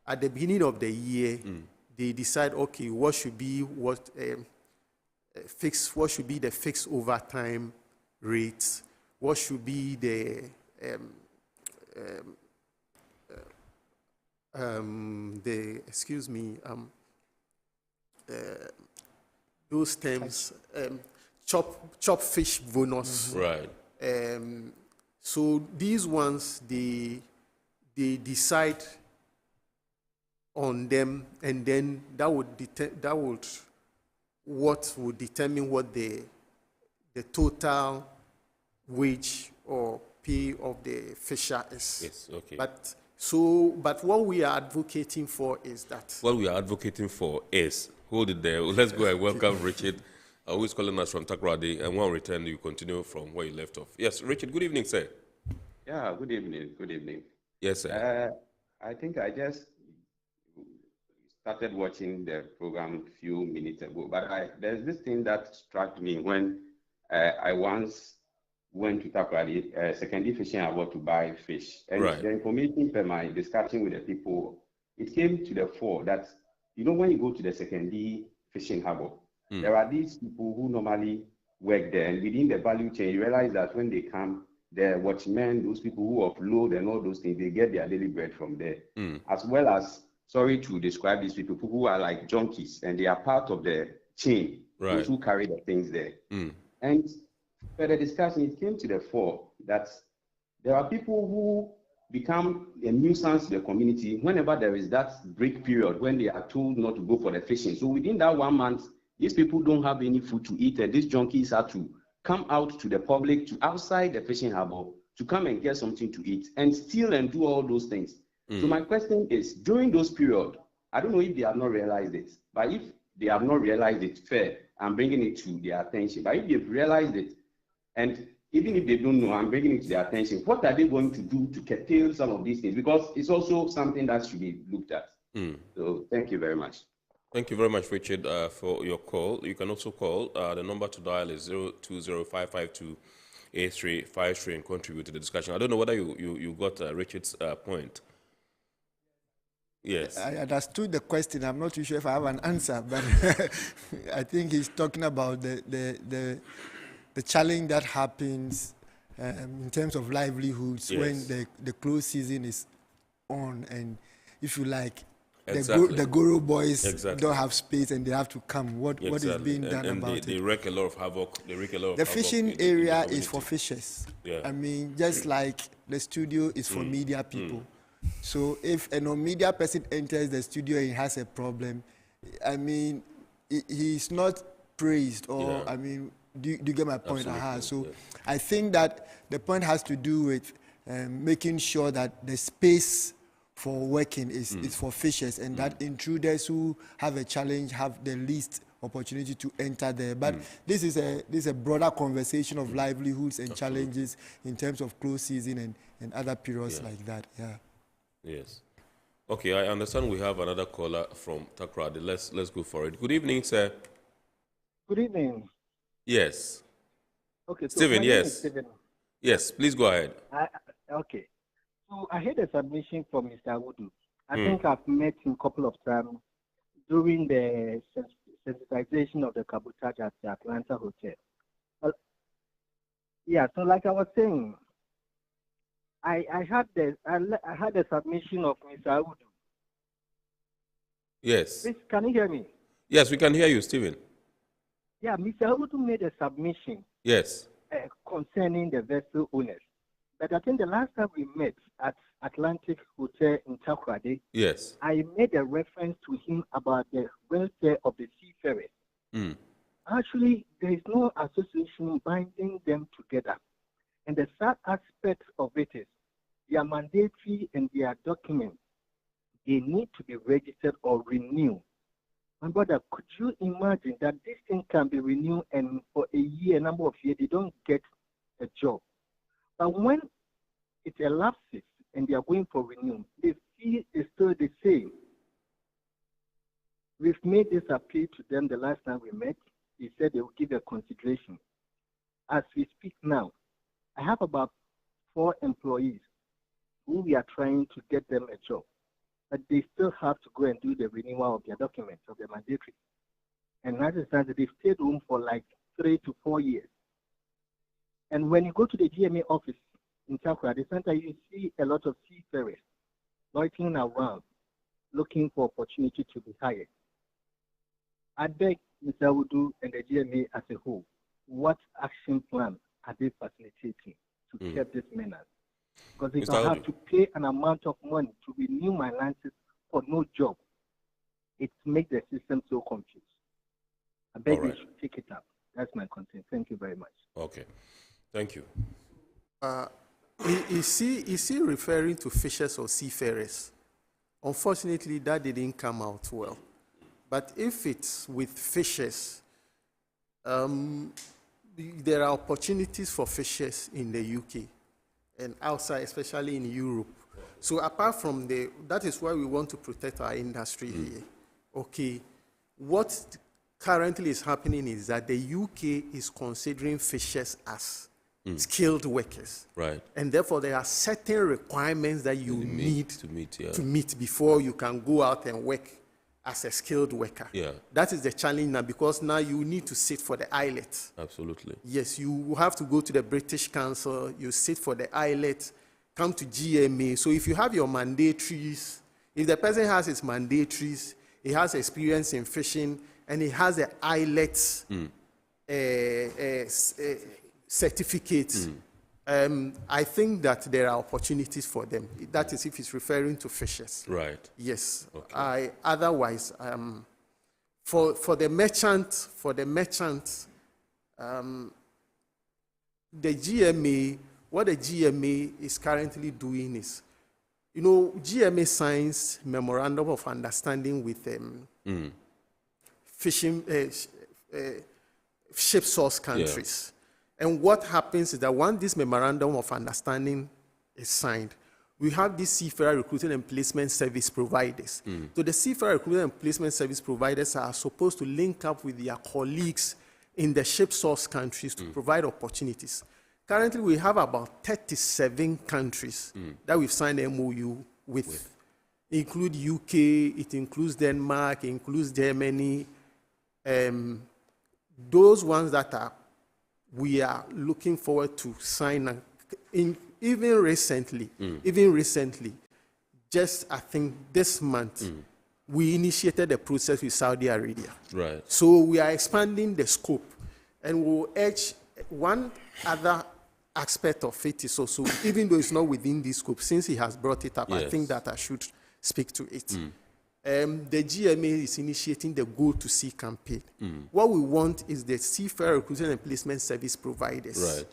at the beginning of the year, they decide, okay, what should be what should be the fixed overtime rates, what should be the those terms, chop fish bonus. Right. So these ones, they decide on them, and then that would determine what the total wage or pay of the fisher is. Yes, okay. But what we are advocating for is that. What we are advocating for is, hold it there. Let's go and welcome Richard, who is calling us from Takoradi, and when we return, you continue from where you left off. Yes, Richard. Good evening, sir. Yeah. Good evening. Good evening. Yes, sir. I think I just started watching the program a few minutes ago, but there's this thing that struck me when I once went to Takoradi, secondary fishing harbour to buy fish. And the information per my discussion with the people, it came to the fore that, when you go to the secondary fishing harbour, there are these people who normally work there, and within the value chain, you realize that when they come, the watchmen, those people who offload and all those things, they get their daily bread from there, as well as, sorry to describe these people who are like junkies, and they are part of the chain, those who carry the things there. And for the discussion, it came to the fore that there are people who become a nuisance to the community whenever there is that break period when they are told not to go for the fishing. So within that 1 month, these people don't have any food to eat, and these junkies have to come out to the public, to outside the fishing harbour, to come and get something to eat and steal and do all those things. So my question is, during those periods, I don't know if they have not realized it, but if they have not realized it, fair, I'm bringing it to their attention. But if they've realized it, and even if they don't know, I'm bringing it to their attention, what are they going to do to curtail some of these things? Because it's also something that should be looked at. So thank you very much. Thank you very much, Richard, for your call. You can also call. The number to dial is 020-552-8353 and contribute to the discussion. I don't know whether you got Richard's point. Yes. I understood the question. I'm not too sure if I have an answer, but I think he's talking about the challenge that happens in terms of livelihoods when the close season is on, and if you like, the Goro boys don't have space and they have to come. What is being done about it? They wreak a lot of havoc. The fishing area is for fishers. Yeah. I mean, just like the studio is for media people. So if a non-media person enters the studio and he has a problem, I mean, he's not praised, or I mean, do you get my point? So I think that the point has to do with making sure that the space for working is for fishers, and that intruders who have a challenge have the least opportunity to enter there. But this is a broader conversation of livelihoods and challenges in terms of close season and other periods like that. Yeah. Yes. Okay, I understand we have another caller from Takoradi. Let's go for it. Good evening, sir. Good evening. Yes. Okay. So Stephen, my name is Stephen. Yes, please go ahead. Okay. So I had a submission from Mr. Awudu. I think I've met him a couple of times during the sensitization of the cabotage at the Atlanta Hotel. Yeah, so like I was saying, I had a submission of Mr. Awudu. Yes. Please, can you hear me? Yes, we can hear you, Stephen. Yeah, Mr. Awudu made a submission. Yes. Concerning the vessel owners. But I think the last time we met at Atlantic Hotel in Takoradi, yes, I made a reference to him about the welfare of the seafarers. Actually, there is no association binding them together. And the sad aspect of it is they are mandatory and their documents, they need to be registered or renewed. My brother, could you imagine that this thing can be renewed and for a year, number of years, they don't get a job? But when it elapses and they are going for renewal, the fee is still the same. We've made this appeal to them the last time we met. They said they will give a consideration. As we speak now, I have about 4 employees who we are trying to get them a job. But they still have to go and do the renewal of their documents, of their mandatory. And as it stands, they've stayed home for like 3 to 4 years. And when you go to the GMA office in Takoradi Center, you see a lot of seafarers loitering around, looking for opportunity to be hired. I beg Mr. Awudu and the GMA as a whole, what action plan are they facilitating to curb this menace? Because if I have to pay an amount of money to renew my license for no job, it makes the system so confused. I beg you should take it up. That's my concern. Thank you very much. Okay. Thank you. Is he referring to fishers or seafarers? Unfortunately, that didn't come out well. But if it's with fishers, there are opportunities for fishers in the UK and outside, especially in Europe. So apart from that is why we want to protect our industry here. Okay, what currently is happening is that the UK is considering fishers as skilled workers. Right. And therefore, there are certain requirements that you need to meet before you can go out and work as a skilled worker. Yeah. That is the challenge now, because now you need to sit for the IELTS. Absolutely. Yes, you have to go to the British Council, you sit for the IELTS, come to GMA. So if you have your mandatories, if the person has his mandatories, he has experience in fishing, and he has the IELTS certificates, I think that there are opportunities for them. That is if he's referring to fishers. Right. Yes. Okay. Otherwise, for the merchant, the GMA, what the GMA is currently doing is, GMA signs memorandum of understanding with fishing ship source countries. Yeah. And what happens is that once this memorandum of understanding is signed, we have these seafarer recruitment and placement service providers. So the seafarer recruitment and placement service providers are supposed to link up with their colleagues in the ship source countries to provide opportunities. Currently, we have about 37 countries that we've signed an MOU with. include UK, it includes Denmark, it includes Germany. Those ones that we are looking forward to sign, even recently, just I think this month, we initiated a process with Saudi Arabia. Right. So we are expanding the scope, and we'll edge one other aspect of it is also, even though it's not within this scope, since he has brought it up, I think that I should speak to it. The GMA is initiating the Go to Sea campaign. What we want is the seafarer recruitment and placement service providers. Right.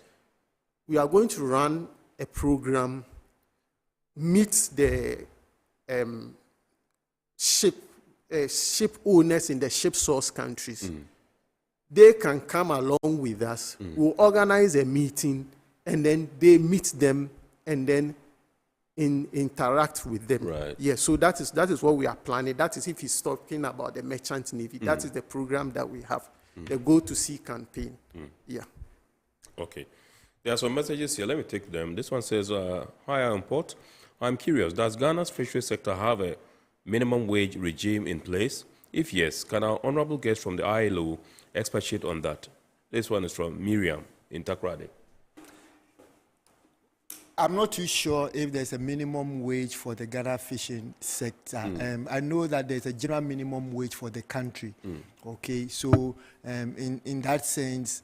We are going to run a program, meet the ship owners in the ship source countries. They can come along with us. We'll organize a meeting, and then they meet them, and then interact with them. Right. Yeah, so that is what we are planning. That is if he's talking about the merchant navy. That is the program that we have, the Go to Sea campaign. Yeah. Okay. There are some messages here. Let me take them. This one says, hi, Import. I'm curious, does Ghana's fisheries sector have a minimum wage regime in place? If yes, can our honorable guest from the ILO expatiate on that? This one is from Miriam in Takrade. I'm not too sure if there's a minimum wage for the Ghana fishing sector. I know that there's a general minimum wage for the country. Okay, so in that sense,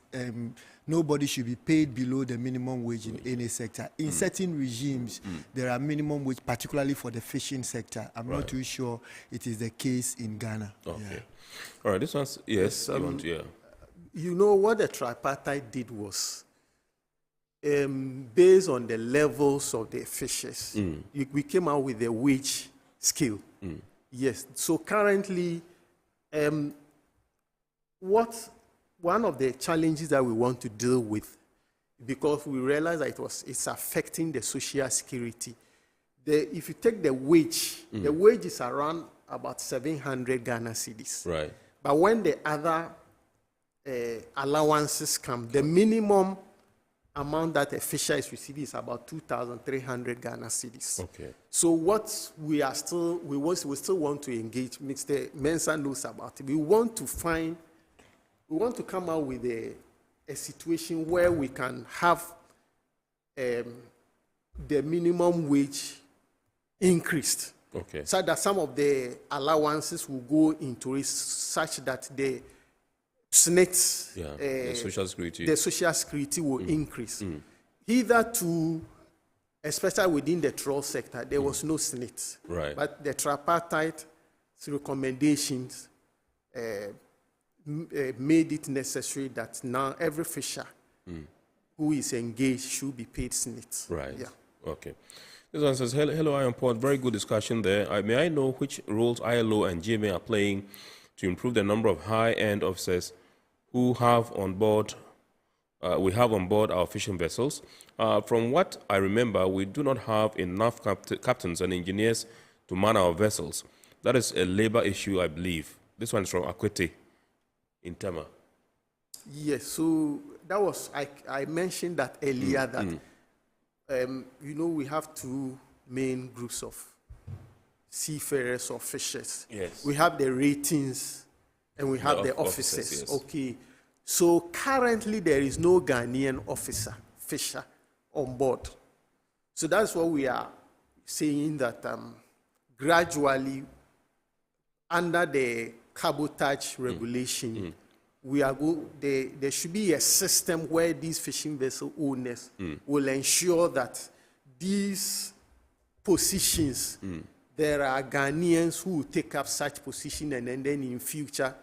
nobody should be paid below the minimum wage in any sector. In certain regimes, there are minimum wage, particularly for the fishing sector. I'm not too sure it is the case in Ghana. Okay. Yeah. All right, this one's, yes, you know what the tripartite did was, based on the levels of the fishes, we came out with a wage scale. Yes. So currently, one of the challenges that we want to deal with, because we realize that it's affecting the social security. If you take the wage is around about 700 Ghana cedis. Right. But when the other allowances come, the minimum amount that a fisher is receiving is about 2,300 Ghana cedis. Okay. So what we still want to engage, Mr. Mensah knows about it. We want to come out with a situation where we can have the minimum wage increased. Okay. So that some of the allowances will go into it such that the SNET, the social security will increase. Hitherto, especially within the trawl sector, there was no SNET. Right. But the tripartite recommendations made it necessary that now every fisher who is engaged should be paid SNET. Right. Yeah. Okay. This one says, hello, I am Paul. Very good discussion there. May I know which roles ILO and GMA are playing to improve the number of high-end officers who have on board, we have on board our fishing vessels? From what I remember, we do not have enough captains and engineers to man our vessels. That is a labor issue, I believe. This one is from Akwete in Tema. Yes, so that was, I mentioned that earlier that, we have two main groups of seafarers or fishers. Yes. We have the ratings and we have the officers. Yes. Okay. So currently there is no Ghanaian fisher on board. So that's what we are saying that gradually under the cabotage regulation, there should be a system where these fishing vessel owners will ensure that these positions, there are Ghanaians who will take up such position, and then in future,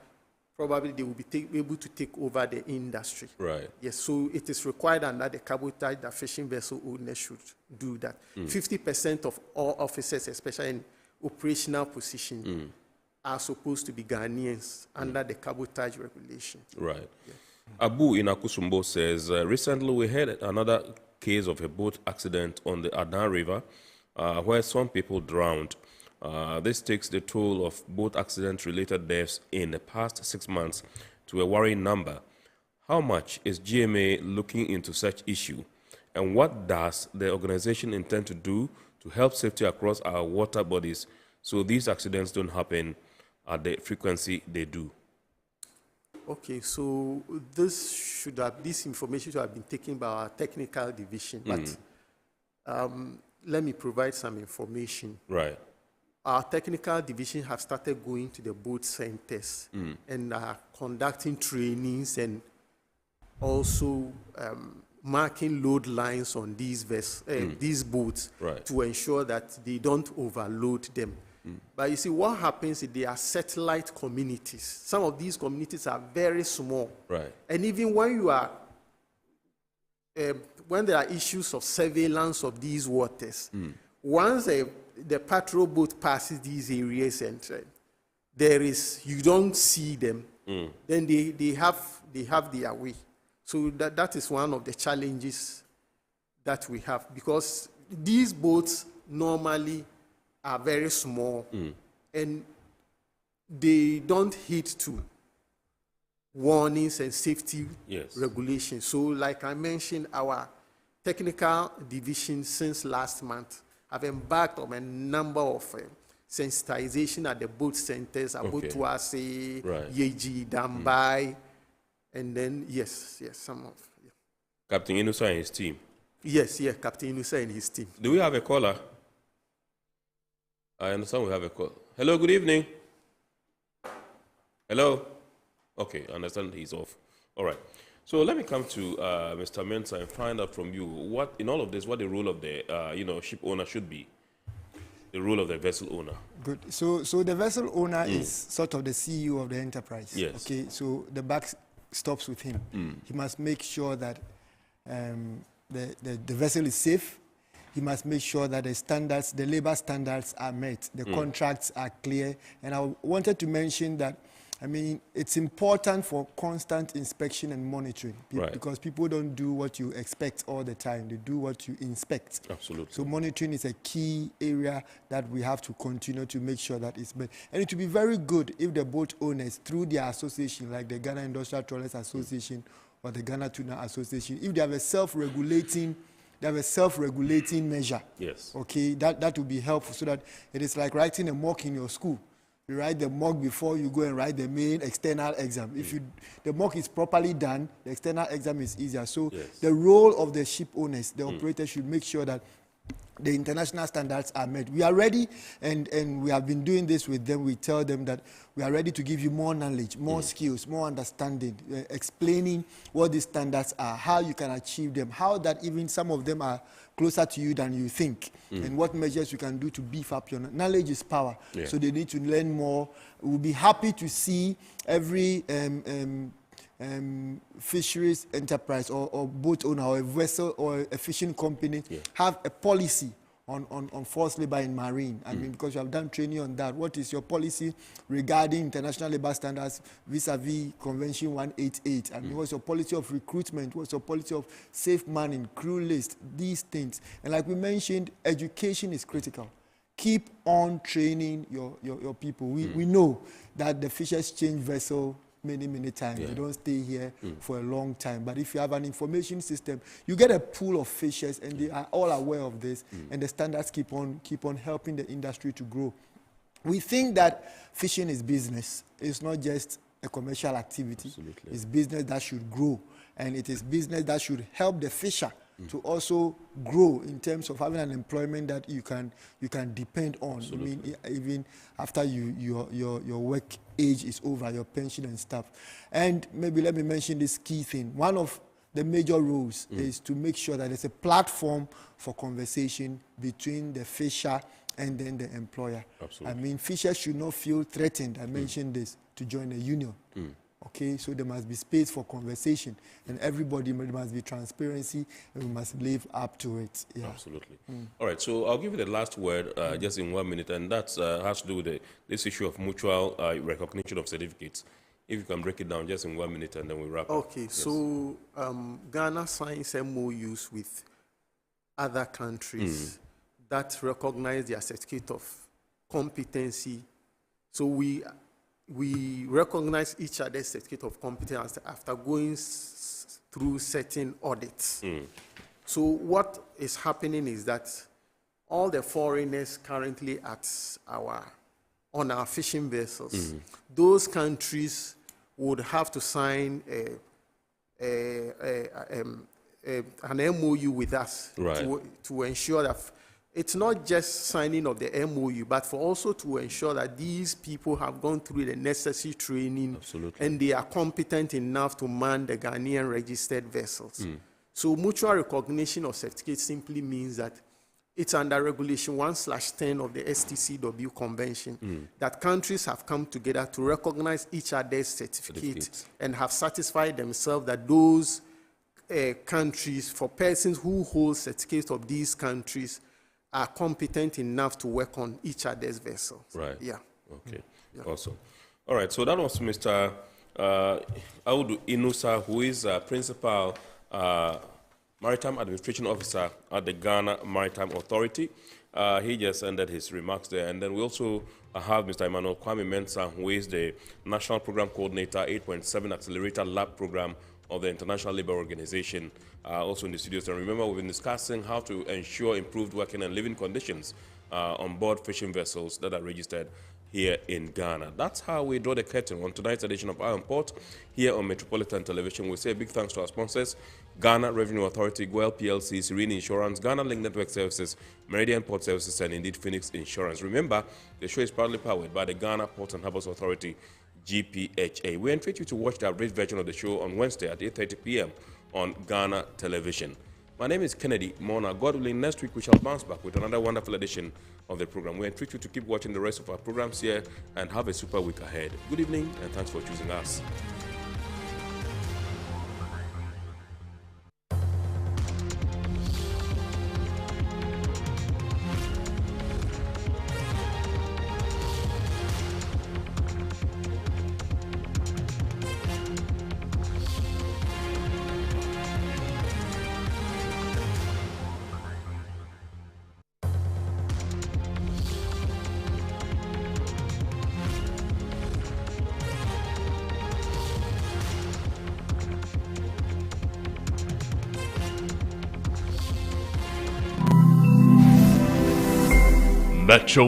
probably they will be able to take over the industry. Right. Yes, so it is required under the cabotage that fishing vessel owners should do that. 50% of all officers, especially in operational position, are supposed to be Ghanaians under the cabotage regulation. Right. Yeah. Abu in Akusumbo says, recently we had another case of a boat accident on the Adan River where some people drowned. This takes the toll of boat accident-related deaths in the past 6 months to a worrying number. How much is GMA looking into such issue? And what does the organization intend to do to help safety across our water bodies so these accidents don't happen at the frequency they do. Okay, so this information should have been taken by our technical division, but let me provide some information. Right. Our technical division have started going to the boat centers and are conducting trainings and also marking load lines on these boats to ensure that they don't overload them. But you see, what happens is they are satellite communities. Some of these communities are very small. Right. And even when you are, when there are issues of surveillance of these waters, once the patrol boat passes these areas and you don't see them, then they have their way. So that is one of the challenges that we have, because these boats normally are very small and they don't hit to warnings and safety regulations. So like I mentioned, our technical division since last month have embarked on a number of sensitization at the boat centers, Abotuase, Yeji, Dambai, and then, some of... Captain Inusa and his team? Yes, Captain Inusa and his team. Do we have a caller? I understand we have a call. Hello, good evening. Hello? Okay, I understand he's off. All right. So let me come to Mr. Mensah and find out from you, what, in all of this, what the role of the ship owner should be, the role of the vessel owner. Good. So the vessel owner is sort of the CEO of the enterprise. Yes. Okay, so the buck stops with him. He must make sure that the vessel is safe. He must make sure that the standards, the labor standards are met, the contracts are clear. And I wanted to mention that, I mean, it's important for constant inspection and monitoring because people don't do what you expect all the time. They do what you inspect. Absolutely. So monitoring is a key area that we have to continue to make sure that it's met. And it would be very good if the boat owners, through their association, like the Ghana Industrial Trawlers Association or the Ghana Tuna Association, if they have a self-regulating measure. Yes. Okay, that will be helpful, so that it is like writing a mock in your school. You write the mock before you go and write the main external exam. If the mock is properly done, the external exam is easier. So the role of the ship owners, the operators, should make sure that the international standards are met. We are ready, and we have been doing this with them. We tell them that we are ready to give you more knowledge, more skills, more understanding, explaining what these standards are, how you can achieve them, how that even some of them are closer to you than you think, and what measures you can do to beef up your knowledge is power. So they need to learn more. We'll be happy to see every fisheries enterprise or boat owner or a vessel or a fishing company have a policy on forced labor in marine. I mean, because you have done training on that. What is your policy regarding international labor standards vis-a-vis Convention 188? I mean, what's your policy of recruitment? What's your policy of safe manning, crew list, these things? And like we mentioned, education is critical. Keep on training your people. We know that the fishers change vessel many times. They don't stay here for a long time. But if you have an information system, you get a pool of fishers, and they are all aware of this, and the standards keep on helping the industry to grow. We think that fishing is business. It's not just a commercial activity. Absolutely. It's business that should grow, and it is business that should help the fisher to also grow in terms of having an employment that you can depend on. Absolutely. I mean, even after your work age is over, your pension and stuff. And maybe let me mention this key thing. One of the major roles is to make sure that there's a platform for conversation between the fisher and then the employer. Absolutely. I mean, fishers should not feel threatened, I mentioned this, to join a union. Okay, so there must be space for conversation, and everybody, there must be transparency, and we must live up to it. Yeah. Absolutely. All right, so I'll give you the last word just in 1 minute, and that has to do with this issue of mutual recognition of certificates. If you can break it down just in 1 minute, and then we wrap up. Okay, so Ghana signs MOUs with other countries that recognize their certificate of competency. So we recognize each other's certificate of competence after going through certain audits. So what is happening is that all the foreigners currently on our fishing vessels, those countries would have to sign an MOU with us to ensure that it's not just signing of the MOU, but for also to ensure that these people have gone through the necessary training and they are competent enough to man the Ghanaian registered vessels. So mutual recognition of certificates simply means that it's under Regulation 1/10 of the STCW Convention that countries have come together to recognize each other's certificates and have satisfied themselves that those countries, for persons who hold certificates of these countries, are competent enough to work on each other's vessels. Right. Yeah. Okay. Yeah. Awesome. All right. So that was Mr. Audu Inusa, who is Principal Maritime Administration Officer at the Ghana Maritime Authority. He just ended his remarks there. And then we also have Mr. Emmanuel Kwame Mensah, who is the National Program Coordinator, 8.7 Accelerator Lab Program of the International Labour Organization, also in the studios. And remember, we've been discussing how to ensure improved working and living conditions on board fishing vessels that are registered here in Ghana. That's how we draw the curtain on tonight's edition of Iron Port here on Metropolitan Television. We say a big thanks to our sponsors: Ghana Revenue Authority, GOIL PLC, Serene Insurance, Ghana Link Network Services, Meridian Port Services, and indeed Phoenix Insurance. Remember, the show is proudly powered by the Ghana Port and Harbours Authority, GPHA. We invite you to watch the abridged version of the show on Wednesday at 8:30 p.m. on Ghana Television. My name is Kennedy Mona. God willing, next week we shall bounce back with another wonderful edition of the program. We invite you to keep watching the rest of our programs here and have a super week ahead. Good evening, and thanks for choosing us. Metro